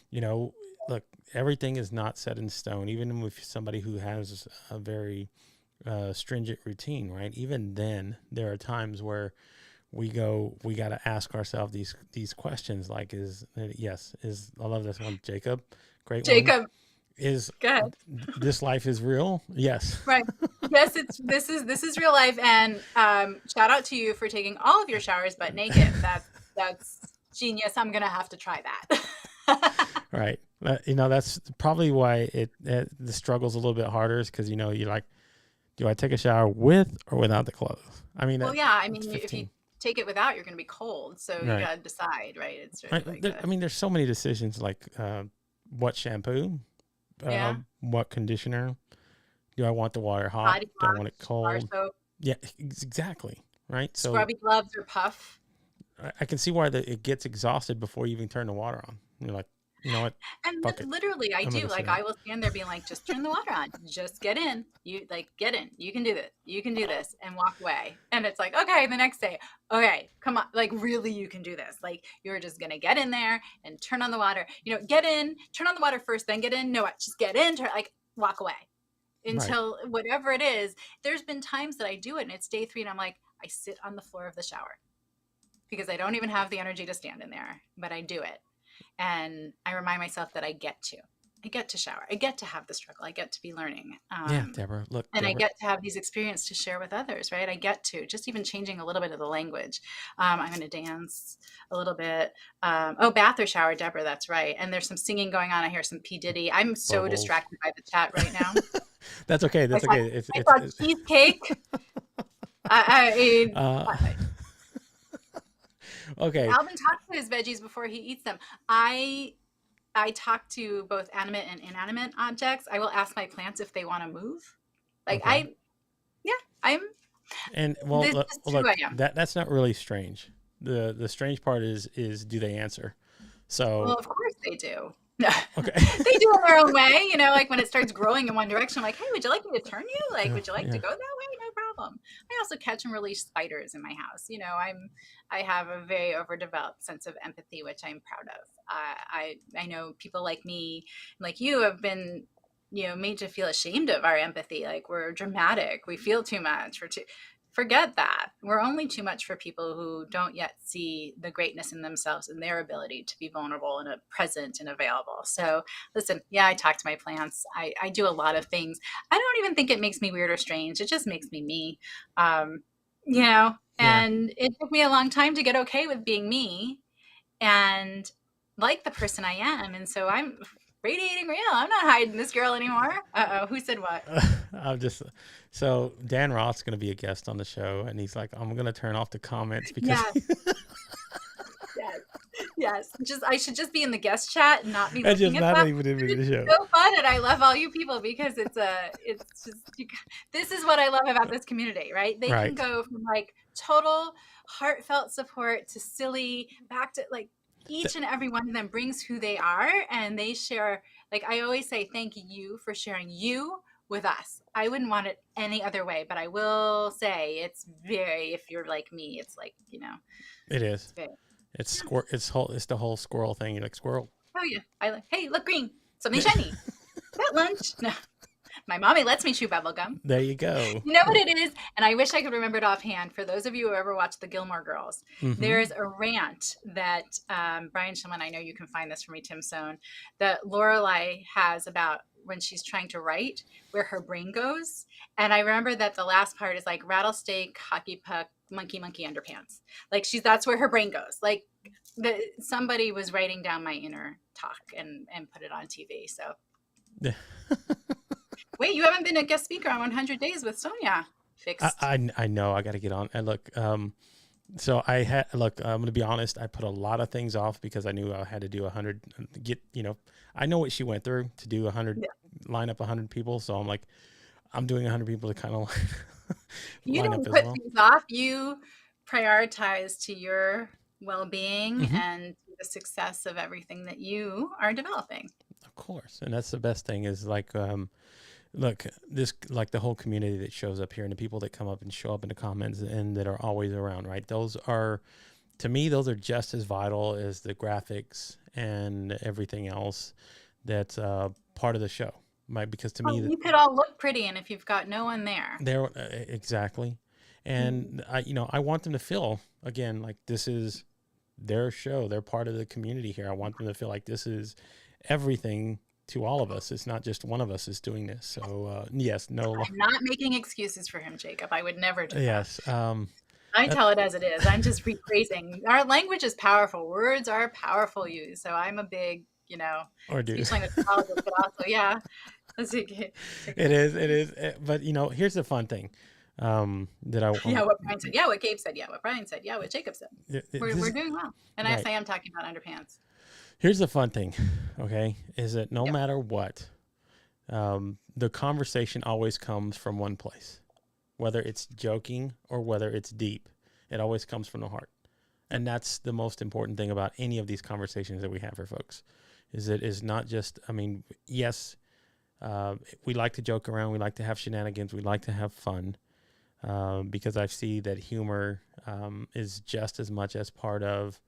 [SPEAKER 1] you know, look, everything is not set in stone. Even with somebody who has a very stringent routine, right? Even then, there are times where we got to ask ourselves these questions. Like, is I love this one, Jacob, great one.
[SPEAKER 2] Jacob,
[SPEAKER 1] Is
[SPEAKER 2] go ahead.
[SPEAKER 1] this life is real? Yes.
[SPEAKER 2] Right. Yes, this is real life, and shout out to you for taking all of your showers but naked. That's genius. I'm gonna have to try that.
[SPEAKER 1] Right. That's probably why the struggle's a little bit harder is because, you're like, do I take a shower with or without the clothes? I mean,
[SPEAKER 2] Well, yeah. I
[SPEAKER 1] that's
[SPEAKER 2] mean, if you
[SPEAKER 1] 15.
[SPEAKER 2] take it without, you're gonna be cold. So you
[SPEAKER 1] Right.
[SPEAKER 2] gotta decide, right? It's sort of
[SPEAKER 1] Right.
[SPEAKER 2] like a
[SPEAKER 1] I mean, there's so many decisions like what shampoo,
[SPEAKER 2] yeah.
[SPEAKER 1] what conditioner. Do I want the water hot?
[SPEAKER 2] Body
[SPEAKER 1] Do I want it
[SPEAKER 2] wash, bar
[SPEAKER 1] cold?
[SPEAKER 2] soap,
[SPEAKER 1] Yeah, exactly. Right. So
[SPEAKER 2] scrubby gloves or puff.
[SPEAKER 1] I can see why it gets exhausted before you even turn the water on. You're like, you know what?
[SPEAKER 2] And
[SPEAKER 1] Fuck it.
[SPEAKER 2] literally, I
[SPEAKER 1] I'm going
[SPEAKER 2] do.
[SPEAKER 1] to sit
[SPEAKER 2] Like,
[SPEAKER 1] out.
[SPEAKER 2] I will stand there being like, just turn the water on. Just get in. You like, get in. You can do this. You can do this, and walk away. And it's like, okay, the next day, okay, come on. Like, really, you can do this. Like, you're just going to get in there and turn on the water. Get in, turn on the water first, then get in. No, what? Just get in, like, walk away
[SPEAKER 1] Right.
[SPEAKER 2] until whatever it is. There's been times that I do it, and it's day 3, and I'm like, I sit on the floor of the shower because I don't even have the energy to stand in there, but I do it. And I remind myself that I get to shower. I get to have the struggle. I get to be learning.
[SPEAKER 1] Yeah, Deborah. Look,
[SPEAKER 2] And I
[SPEAKER 1] Deborah.
[SPEAKER 2] get to have these experiences to share with others, right? I get to just even changing a little bit of the language. I'm going to dance a little bit. Bath or shower, Deborah, that's right. And there's some singing going on. I hear some P. Diddy. I'm so
[SPEAKER 1] Bubbles.
[SPEAKER 2] distracted by the chat right now.
[SPEAKER 1] That's okay.
[SPEAKER 2] I
[SPEAKER 1] That's
[SPEAKER 2] saw,
[SPEAKER 1] okay.
[SPEAKER 2] I saw cheesecake. I,
[SPEAKER 1] uh, okay.
[SPEAKER 2] Alvin talks to his veggies before he eats them. I talk to both animate and inanimate objects. I will ask my plants if they want to move. Like
[SPEAKER 1] Okay.
[SPEAKER 2] yeah, I'm.
[SPEAKER 1] And
[SPEAKER 2] This is who
[SPEAKER 1] look,
[SPEAKER 2] I am.
[SPEAKER 1] that's not really strange. The strange part is do they answer?
[SPEAKER 2] Well,
[SPEAKER 1] So
[SPEAKER 2] of course they do.
[SPEAKER 1] okay.
[SPEAKER 2] They do in their own way, like when it starts growing in one direction, I'm like, hey, would you like me to turn you? Like, would you like to
[SPEAKER 1] Yeah.
[SPEAKER 2] go that way? No problem. I also catch and release spiders in my house. You know, I have a very overdeveloped sense of empathy, which I'm proud of. I know people like me, like you, have been, you know, made to feel ashamed of our empathy. Like we're dramatic, we feel too much, we're too. Forget that. We're only too much for people who don't yet see the greatness in themselves and their ability to be vulnerable and present and available. So listen, yeah, I talk to my plants. I do a lot of things. I don't even think it makes me weird or strange. It just makes me me. You know,
[SPEAKER 1] Yeah.
[SPEAKER 2] and it took me a long time to get okay with being me and like the person I am. And so I'm radiating real. I'm not hiding this girl anymore. Uh-oh, who said what?
[SPEAKER 1] I'm just so Dan Roth's going to be a guest on the show, and he's like, I'm going to turn off the comments because
[SPEAKER 2] Yes, yes, yes. Just I should just be in the guest chat and not be
[SPEAKER 1] it's just
[SPEAKER 2] looking at
[SPEAKER 1] not
[SPEAKER 2] that.
[SPEAKER 1] even in
[SPEAKER 2] But
[SPEAKER 1] the
[SPEAKER 2] it's
[SPEAKER 1] show.
[SPEAKER 2] so fun, and I love all you people because it's just this is what I love about this community, right? They can
[SPEAKER 1] Right.
[SPEAKER 2] go from like total heartfelt support to silly back to like
[SPEAKER 1] Th-
[SPEAKER 2] each and every one of them brings who they are, and they share. Like I always say, thank you for sharing you with us. I wouldn't want it any other way, but I will say it's very, if you're like me, it's like, you know,
[SPEAKER 1] It
[SPEAKER 2] it's
[SPEAKER 1] is.
[SPEAKER 2] very,
[SPEAKER 1] It's
[SPEAKER 2] yeah.
[SPEAKER 1] It's the whole squirrel thing. You're like squirrel.
[SPEAKER 2] Oh yeah. I like, hey, look green. Something shiny. Is that lunch? No. My mommy lets me chew bubble gum.
[SPEAKER 1] There you go.
[SPEAKER 2] You know what it is? And I wish I could remember it offhand. For those of you who ever watched the Gilmore Girls,
[SPEAKER 1] Mm-hmm.
[SPEAKER 2] there's a rant that Brian Shimon, I know you can find this for me, Tim Sohn, that Lorelai has about when she's trying to write, where her brain goes. And I remember that the last part is like rattlesnake, hockey puck, monkey, monkey underpants. Like that's where her brain goes. Like somebody was writing down my inner talk and put it on TV. So
[SPEAKER 1] Yeah.
[SPEAKER 2] wait, you haven't been a guest speaker on 100 Days with Sonia. Fixed.
[SPEAKER 1] I know I got to get on. And look, so I had look. I'm gonna be honest. I put a lot of things off because I knew I had to do 100. Get I know what she went through to do 100,
[SPEAKER 2] Yeah.
[SPEAKER 1] line up 100 people. So I'm like, I'm doing 100 people to kind of
[SPEAKER 2] You
[SPEAKER 1] line up
[SPEAKER 2] don't
[SPEAKER 1] as
[SPEAKER 2] put
[SPEAKER 1] well.
[SPEAKER 2] things off. You prioritize to your well-being
[SPEAKER 1] Hmm.
[SPEAKER 2] and to the success of everything that you are developing.
[SPEAKER 1] Of course, and that's the best thing is like, look, this like the whole community that shows up here and the people that come up and show up in the comments and that are always around. Right, those are to me, those are just as vital as the graphics and everything else that's part of the show. Right, because to
[SPEAKER 2] Well,
[SPEAKER 1] me,
[SPEAKER 2] you could all look pretty, and if you've got no one there,
[SPEAKER 1] they're exactly,
[SPEAKER 2] mm,
[SPEAKER 1] and I want them to feel again like this is their show. They're part of the community here. I want them to feel like this is everything to all of us. It's not just one of us is doing this. So yes, no,
[SPEAKER 2] I'm not making excuses for him, Jacob. I would never do that.
[SPEAKER 1] yes,
[SPEAKER 2] I
[SPEAKER 1] that,
[SPEAKER 2] tell it as it is. I'm just rephrasing. Our language is powerful. Words are powerful used. So I'm a big, you know,
[SPEAKER 1] or do
[SPEAKER 2] speech language pathologist, but also, yeah, let's take it.
[SPEAKER 1] it is. But here's the fun thing that
[SPEAKER 2] Yeah, what Brian said. Yeah, what Gabe said. Yeah, what Brian said. Yeah, what Jacob said. We're
[SPEAKER 1] this
[SPEAKER 2] doing well. And I
[SPEAKER 1] right.
[SPEAKER 2] say I'm talking about underpants.
[SPEAKER 1] Here's the fun thing, okay, is that no
[SPEAKER 2] Yep.
[SPEAKER 1] matter what, the conversation always comes from one place, whether it's joking or whether it's deep. It always comes from the heart. And that's the most important thing about any of these conversations that we have for folks is it is not just, I mean, yes, we like to joke around. We like to have shenanigans. We like to have fun because I see that humor is just as much as part of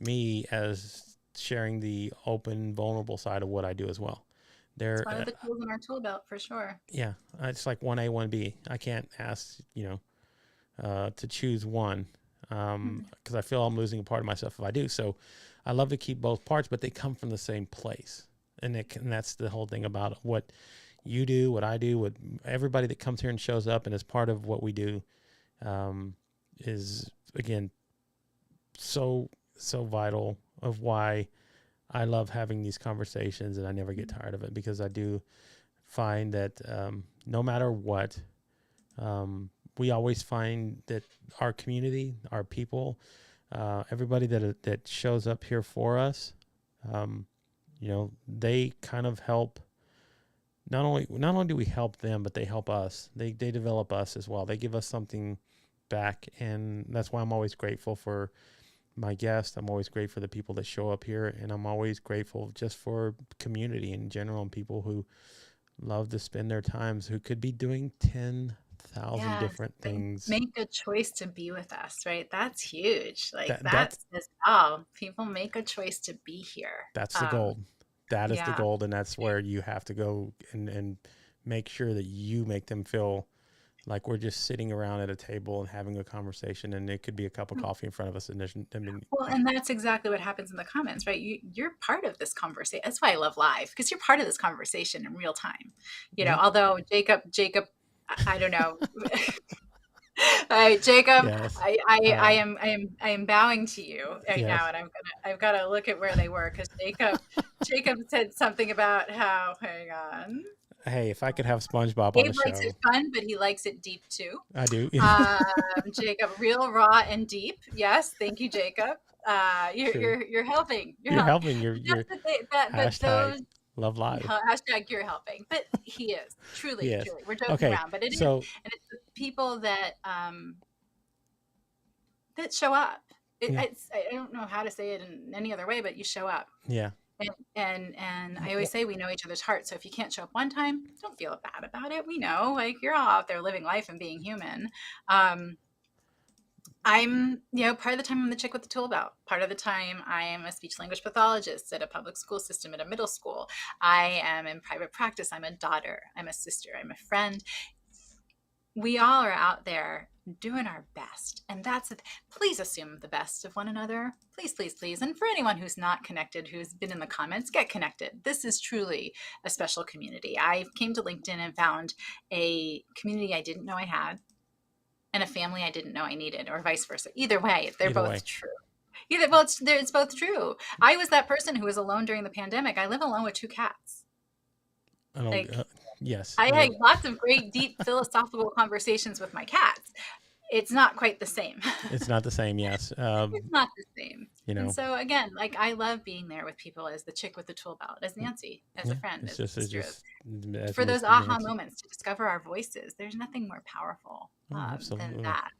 [SPEAKER 1] me as sharing the open, vulnerable side of what I do as well.
[SPEAKER 2] It's
[SPEAKER 1] There,
[SPEAKER 2] one of the tools in our tool belt for sure.
[SPEAKER 1] yeah, it's like 1A, 1B. I can't ask, to choose one because I feel I'm losing a part of myself if I do. So I love to keep both parts, but they come from the same place. And that's the whole thing about what you do, what I do, what everybody that comes here and shows up and is part of what we do is, again, so vital of why I love having these conversations and I never get tired of it because I do find that no matter what, we always find that our community, our people, everybody that shows up here for us, they kind of help. Not only do we help them, but they help us. They develop us as well. They give us something back, and that's why I'm always grateful for my guests. I'm always grateful for the people that show up here, and I'm always grateful just for community in general and people who love to spend their times who could be doing thousand
[SPEAKER 2] Yes,
[SPEAKER 1] different
[SPEAKER 2] they
[SPEAKER 1] things.
[SPEAKER 2] make a choice to be with us, right? That's huge. Like that
[SPEAKER 1] That's
[SPEAKER 2] says it all. People make a choice to be here.
[SPEAKER 1] the gold. That is the
[SPEAKER 2] Yeah.
[SPEAKER 1] gold, and that's where you have to go and make sure that you make them feel like we're just sitting around at a table and having a conversation, and it could be a cup of coffee in front of us. And there's, I mean,
[SPEAKER 2] Well, and that's exactly what happens in the comments, right? You're part of this conversation. That's why I love live, because you're part of this conversation in real time.
[SPEAKER 1] yeah,
[SPEAKER 2] Although Jacob, I don't know. Jacob,
[SPEAKER 1] yes,
[SPEAKER 2] I am bowing to you right now,
[SPEAKER 1] yes.
[SPEAKER 2] and I've got to look at where they were because Jacob said something about how. Hang on.
[SPEAKER 1] Hey, if I could have SpongeBob on
[SPEAKER 2] Gabe
[SPEAKER 1] the
[SPEAKER 2] likes it
[SPEAKER 1] show,
[SPEAKER 2] fun, but he likes it deep too.
[SPEAKER 1] I do.
[SPEAKER 2] Um, Jacob, real, raw, and deep. Yes, thank you, Jacob.
[SPEAKER 1] True.
[SPEAKER 2] You're helping. You're
[SPEAKER 1] You're
[SPEAKER 2] helping.
[SPEAKER 1] helping.
[SPEAKER 2] But
[SPEAKER 1] You're
[SPEAKER 2] that's the thing. But
[SPEAKER 1] hashtag
[SPEAKER 2] those
[SPEAKER 1] love live.
[SPEAKER 2] hashtag you're helping. But he is truly,
[SPEAKER 1] Yes.
[SPEAKER 2] truly. We're joking
[SPEAKER 1] Okay.
[SPEAKER 2] around, but it is,
[SPEAKER 1] So
[SPEAKER 2] and it's the people that show up.
[SPEAKER 1] yeah,
[SPEAKER 2] I don't know how to say it in any other way, but you show up.
[SPEAKER 1] yeah.
[SPEAKER 2] And I always say we know each other's hearts. So if you can't show up one time, don't feel bad about it. We know, like you're all out there living life and being human. I'm, part of the time I'm the chick with the tool belt. Part of the time I am a speech language pathologist at a public school system at a middle school. I am in private practice. I'm a daughter. I'm a sister. I'm a friend. We all are out there doing our best. And that's it. Please assume the best of one another. Please, please, please. And for anyone who's not connected, who's been in the comments, get connected. This is truly a special community. I came to LinkedIn and found a community I didn't know I had and a family I didn't know I needed, or vice versa. Either way, they're
[SPEAKER 1] Either way,
[SPEAKER 2] both true. Well, it's both true. I was that person who was alone during the pandemic. I live alone with 2 cats.
[SPEAKER 1] I don't.
[SPEAKER 2] Like
[SPEAKER 1] Yes.
[SPEAKER 2] I had lots of great, deep philosophical conversations with my cats. It's not quite the same.
[SPEAKER 1] It's not the same. Yes.
[SPEAKER 2] It's not the same.
[SPEAKER 1] You
[SPEAKER 2] And
[SPEAKER 1] know.
[SPEAKER 2] so again, like I love being there with people as the chick with the tool belt, as Nancy, as a
[SPEAKER 1] Yeah.
[SPEAKER 2] friend,
[SPEAKER 1] It's
[SPEAKER 2] as a
[SPEAKER 1] just. It's
[SPEAKER 2] sister,
[SPEAKER 1] just as
[SPEAKER 2] for
[SPEAKER 1] Miss
[SPEAKER 2] those aha
[SPEAKER 1] Nancy.
[SPEAKER 2] moments to discover our voices. There's nothing more powerful
[SPEAKER 1] Oh,
[SPEAKER 2] than
[SPEAKER 1] absolutely.
[SPEAKER 2] that.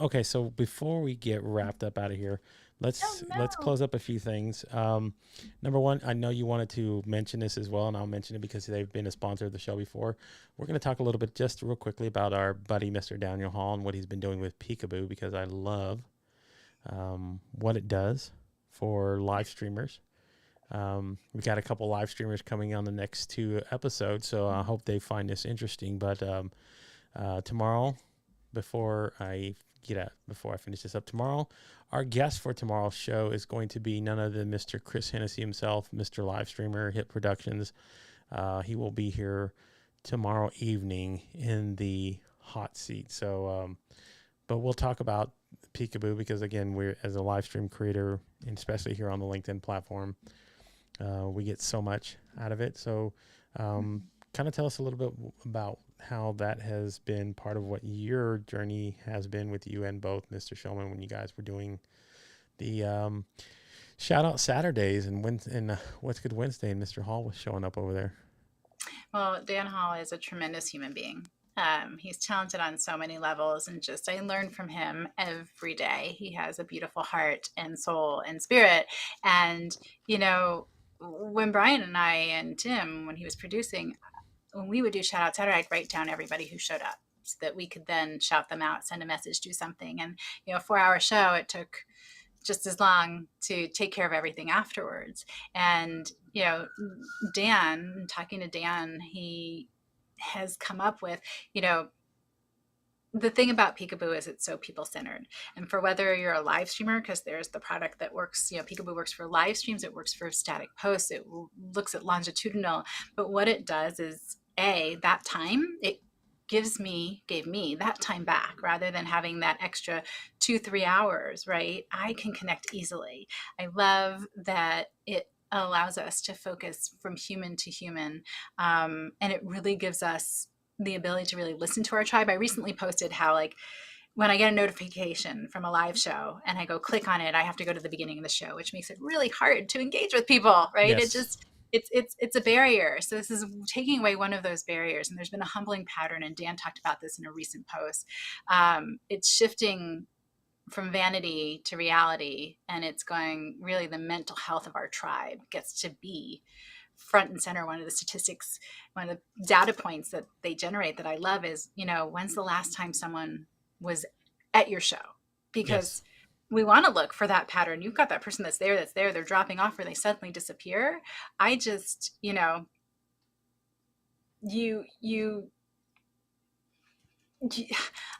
[SPEAKER 1] Okay, so before we get wrapped up out of here,
[SPEAKER 2] Oh
[SPEAKER 1] let's
[SPEAKER 2] no.
[SPEAKER 1] close up a few things. Number one, I know you wanted to mention this as well, and I'll mention it because they've been a sponsor of the show before. We're going to talk a little bit, just real quickly, about our buddy Mr. Daniel Hall and what he's been doing with Peekaboo, because I love what it does for live streamers. We got a couple live streamers coming on the next 2 episodes, so I hope they find this interesting. But tomorrow, before I finish this up tomorrow, our guest for tomorrow's show is going to be none other than Mr. Chris Hennessy himself, Mr. Live Streamer, Hit Productions. He will be here tomorrow evening in the hot seat. So, but we'll talk about Peekaboo because, again, we're as a live stream creator, and especially here on the LinkedIn platform, we get so much out of it. So, kind of tell us a little bit about how that has been part of what your journey has been with you and both Mr. Shulman when you guys were doing the shout out Saturdays and What's Good Wednesday, and Mr. Hall was showing up over there.
[SPEAKER 2] Well, Dan Hall is a tremendous human being. He's talented on so many levels, and just I learn from him every day. He has a beautiful heart and soul and spirit. And, when Brian and I and Tim, when he was producing, when we would do shout out Saturday, I'd write down everybody who showed up so that we could then shout them out, send a message, do something. And, 4-hour show, it took just as long to take care of everything afterwards. And, Dan, talking to Dan, he has come up with, the thing about Peekaboo is it's so people centered. And for whether you're a live streamer, because there's the product that works, Peekaboo works for live streams, it works for static posts, it looks at longitudinal. But what it does is, that time, it gave me that time back rather than having that extra 2-3 hours, right? I can connect easily. I love that it allows us to focus from human to human. And it really gives us the ability to really listen to our tribe. I recently posted how, like, when I get a notification from a live show and I go click on it, I have to go to the beginning of the show, which makes it really hard to engage with people, right?
[SPEAKER 1] Yes.
[SPEAKER 2] It's a barrier. So this is taking away one of those barriers. And there's been a humbling pattern, and Dan talked about this in a recent post. It's shifting from vanity to reality, and it's going, really, the mental health of our tribe gets to be front and center. One of the statistics, one of the data points that they generate that I love is, when's the last time someone was at your show?
[SPEAKER 1] Yes.
[SPEAKER 2] Because we want to look for that pattern. You've got that person that's there, they're dropping off, or they suddenly disappear. I just, you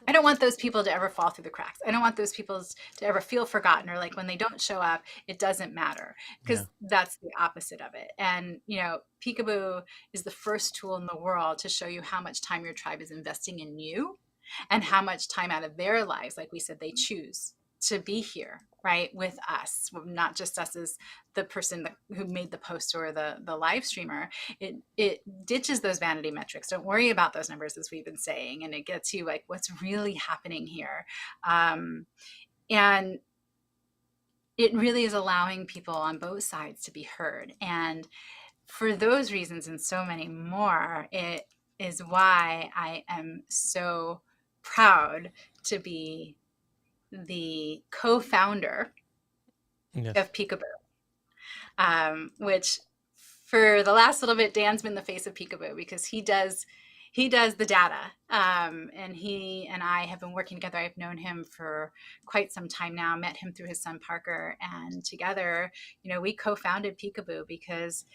[SPEAKER 2] I don't want those people to ever fall through the cracks. I don't want those people to ever feel forgotten, or like when they don't show up, it doesn't matter,
[SPEAKER 1] Yeah.
[SPEAKER 2] because that's the opposite of it. And, Peekaboo is the first tool in the world to show you how much time your tribe is investing in you and how much time out of their lives, like we said, they choose to be here, right, with us, not just us as the person who made the post or the live streamer. It ditches those vanity metrics. Don't worry about those numbers, as we've been saying, and it gets you like what's really happening here. And it really is allowing people on both sides to be heard. And for those reasons and so many more, it is why I am so proud to be the co-founder
[SPEAKER 1] Yes.
[SPEAKER 2] of Peekaboo, which for the last little bit, Dan's been the face of Peekaboo because he does the data, and he and I have been working together. I've known him for quite some time now, met him through his son Parker, and together, we co-founded Peekaboo because,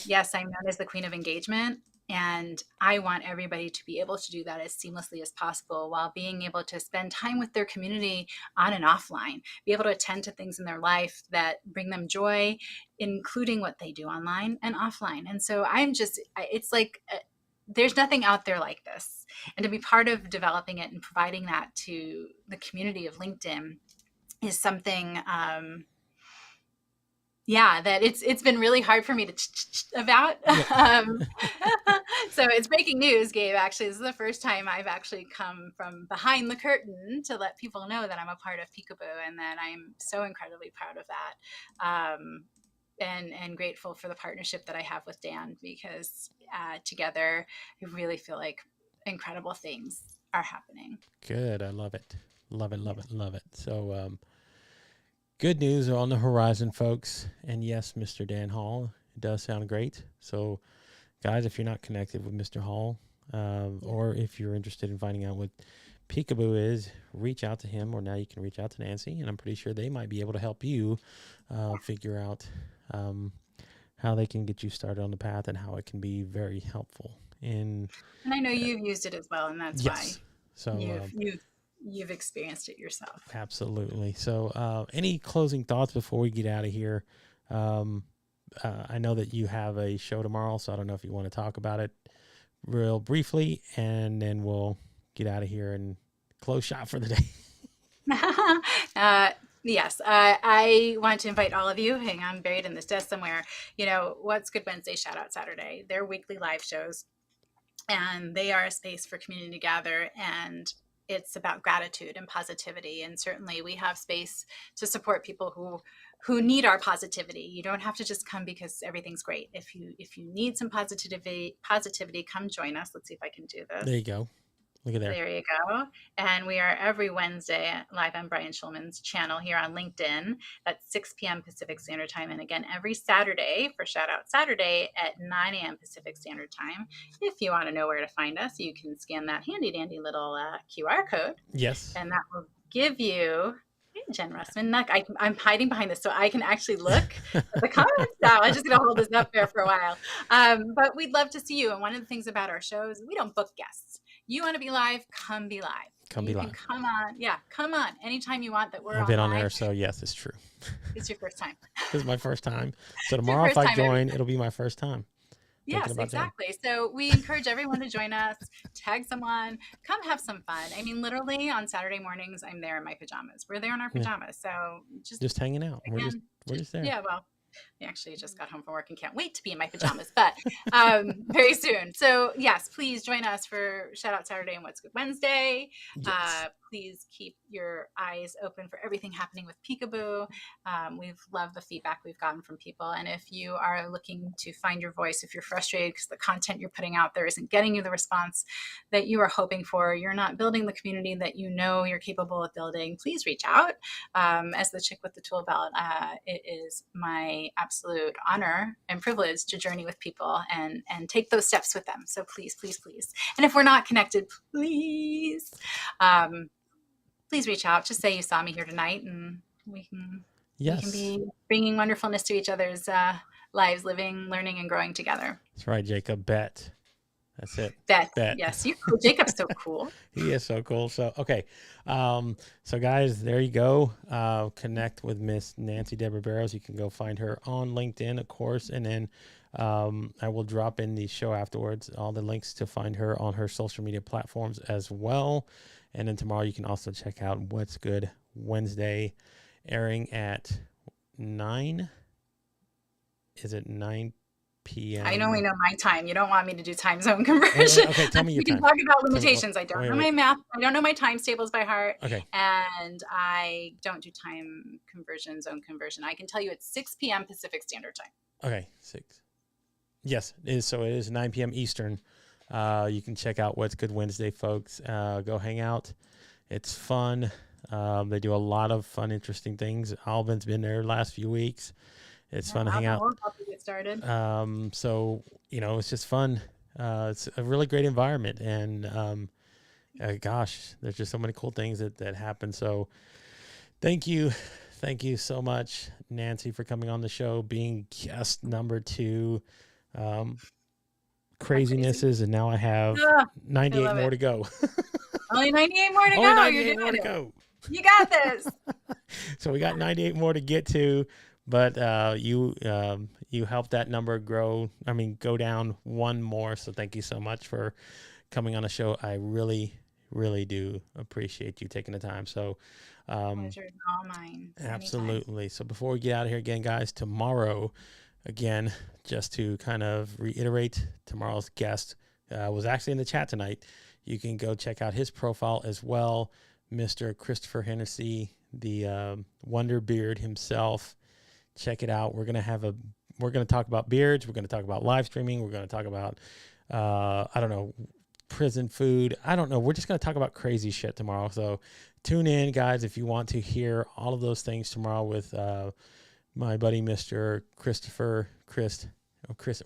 [SPEAKER 2] yes, I'm known as the queen of engagement, and I want everybody to be able to do that as seamlessly as possible while being able to spend time with their community on and offline, be able to attend to things in their life that bring them joy, including what they do online and offline. And so it's like, there's nothing out there like this. And to be part of developing it and providing that to the community of LinkedIn is something, that it's been really hard for me to about.
[SPEAKER 1] Yeah.
[SPEAKER 2] So it's breaking news, Gabe. Actually, this is the first time I've actually come from behind the curtain to let people know that I'm a part of Peekaboo, and that I'm so incredibly proud of that. And grateful for the partnership that I have with Dan, because together I really feel like incredible things are happening.
[SPEAKER 1] Good. I love it. Love it. Love
[SPEAKER 2] Yeah.
[SPEAKER 1] it. Love it. So, good news on the horizon, folks. And yes, Mr. Dan Hall, it does sound great. So, guys, if you're not connected with Mr. Hall, or if you're interested in finding out what Peekaboo is, reach out to him, or now you can reach out to Nancy, and I'm pretty sure they might be able to help you figure out how they can get you started on the path and how it can be very helpful.
[SPEAKER 2] And I know you've used it as well, and that's why
[SPEAKER 1] Yes. So
[SPEAKER 2] you've experienced it yourself.
[SPEAKER 1] absolutely. So any closing thoughts before we get out of here? I know that you have a show tomorrow, so I don't know if you want to talk about it real briefly, and then we'll get out of here and close shop for the day.
[SPEAKER 2] Yes, I want to invite all of you. Hang on, buried in this desk somewhere. What's Good Wednesday, Shout Out Saturday. They're weekly live shows, and they are a space for community to gather, and it's about gratitude and positivity. And certainly we have space to support people who need our positivity. You don't have to just come because everything's great. If you need some positivity, come join us. Let's see if I can do this.
[SPEAKER 1] There you go. Look at there.
[SPEAKER 2] There you go. And we are every Wednesday live on Brian Schulman's channel here on LinkedIn at 6 p.m. Pacific Standard Time. And again, every Saturday for Shout Out Saturday at 9 a.m. Pacific Standard Time. If you want to know where to find us, you can scan that handy dandy little QR code.
[SPEAKER 1] Yes.
[SPEAKER 2] And that will give you... Jen Russman, I'm hiding behind this so I can actually look at the comments now. I'm just going to hold this up there for a while. But we'd love to see you. And one of the things about our shows, we don't book guests. You want to be live, come be live.
[SPEAKER 1] Come be live.
[SPEAKER 2] Come on. Yeah, come on. Anytime you want that we're
[SPEAKER 1] I've been on
[SPEAKER 2] live.
[SPEAKER 1] there, so yes, it's true.
[SPEAKER 2] It's your first time.
[SPEAKER 1] This is my first time. So tomorrow, if I join, it'll be my first time.
[SPEAKER 2] Yes, exactly. So we encourage everyone to join us, tag someone, come have some fun. I mean, literally on Saturday mornings, I'm there in my pajamas. We're there in our pajamas. So
[SPEAKER 1] just hanging out.
[SPEAKER 2] Again,
[SPEAKER 1] we're just there.
[SPEAKER 2] Yeah, well, I actually just got home from work and can't wait to be in my pajamas, but very soon. So yes, please join us for Shout Out Saturday and What's Good Wednesday. Yes. Please keep your eyes open for everything happening with Peekaboo. We've loved the feedback we've gotten from people. And if you are looking to find your voice, if you're frustrated because the content you're putting out there isn't getting you the response that you are hoping for, you're not building the community that you know you're capable of building, please reach out. As the Chick with the Toolbelt, it is my my absolute honor and privilege to journey with people and take those steps with them. So please, please, please. And if we're not connected, please, please reach out. Just say you saw me here tonight, and we can
[SPEAKER 1] Yes.
[SPEAKER 2] be bringing wonderfulness to each other's lives, living, learning, and growing together.
[SPEAKER 1] That's right, Jacob. Bet. That's it.
[SPEAKER 2] Bet.
[SPEAKER 1] Bet.
[SPEAKER 2] Yes, you cool. Jacob's so cool.
[SPEAKER 1] He is so cool. So, okay. So guys, there you go. Connect with Miss Nancy Deborah Barrows. You can go find her on LinkedIn, of course. And then I will drop in the show afterwards, all the links to find her on her social media platforms as well. And then tomorrow you can also check out What's Good Wednesday, airing at 9. Is it 9 p.m.?
[SPEAKER 2] I only know my time. You don't want me to do time zone conversion.
[SPEAKER 1] Okay, tell me your
[SPEAKER 2] We can
[SPEAKER 1] time.
[SPEAKER 2] talk about limitations. I don't know
[SPEAKER 1] wait.
[SPEAKER 2] my math. I don't know my times tables by heart.
[SPEAKER 1] Okay.
[SPEAKER 2] And I don't do time conversion, zone conversion. I can tell you it's 6 p.m. Pacific Standard Time.
[SPEAKER 1] Okay, 6. Yes, it is. So it is 9 p.m. Eastern. You can check out What's Good Wednesday, folks. Go hang out. It's fun. They do a lot of fun, interesting things. Alvin's been there the last few weeks. It's fun to hang out.
[SPEAKER 2] Get started.
[SPEAKER 1] So, it's just fun. It's a really great environment. And gosh, there's just so many cool things that happen. So thank you. Thank you so much, Nancy, for coming on the show, being guest number 2. Crazinesses, and now I have 98 more to go.
[SPEAKER 2] Only 98 more to
[SPEAKER 1] Only
[SPEAKER 2] go.
[SPEAKER 1] 98 more to go.
[SPEAKER 2] You got this.
[SPEAKER 1] So we got 98 more to get to, but you helped that number go down one more. So thank you so much for coming on the show. I really, really do appreciate you taking the time. So
[SPEAKER 2] pleasure is all mine.
[SPEAKER 1] Absolutely. So before we get out of here again, guys, tomorrow, again, just to kind of reiterate, tomorrow's guest was actually in the chat tonight. You can go check out his profile as well, Mr. Christopher Hennessy, the Wonder Beard himself. Check it out. We're gonna talk about beards. We're gonna talk about live streaming. We're gonna talk about prison food. I don't know. We're just gonna talk about crazy shit tomorrow. So tune in, guys, if you want to hear all of those things tomorrow with my buddy, Mr. Chris.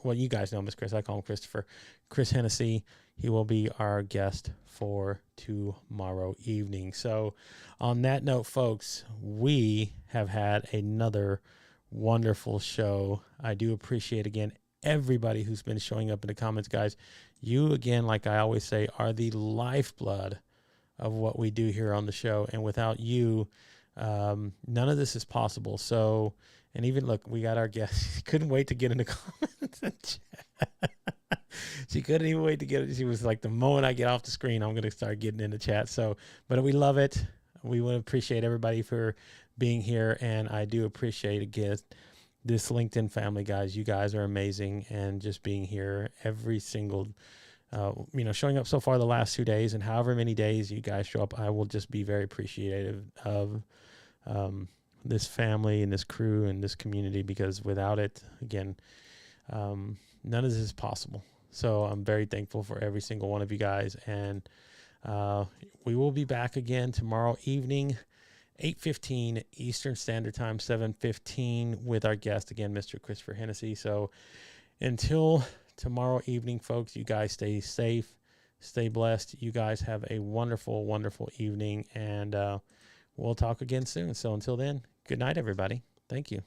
[SPEAKER 1] Well, you guys know him as Chris. I call him Christopher. Chris Hennessy. He will be our guest for tomorrow evening. So on that note, folks, we have had another wonderful show. I do appreciate, again, everybody who's been showing up in the comments, guys. You, again, like I always say, are the lifeblood of what we do here on the show. And without you, none of this is possible. So, and even look, we got our guest. She couldn't wait to get in the comments and chat. She couldn't even wait to get it. She was like, the moment I get off the screen, I'm going to start getting in the chat. So, but we love it. We want to appreciate everybody for being here. And I do appreciate, again, this LinkedIn family, guys. You guys are amazing. And just being here every single, showing up so far the last 2 days, and however many days you guys show up, I will just be very appreciative of this family and this crew and this community, because without it, again, none of this is possible. So I'm very thankful for every single one of you guys. And we will be back again tomorrow evening, 8:15 Eastern Standard Time, 7:15 with our guest, again, Mr. Christopher Hennessy. So until tomorrow evening, folks, you guys stay safe, stay blessed. You guys have a wonderful, wonderful evening, and we'll talk again soon. So until then, good night, everybody. Thank you.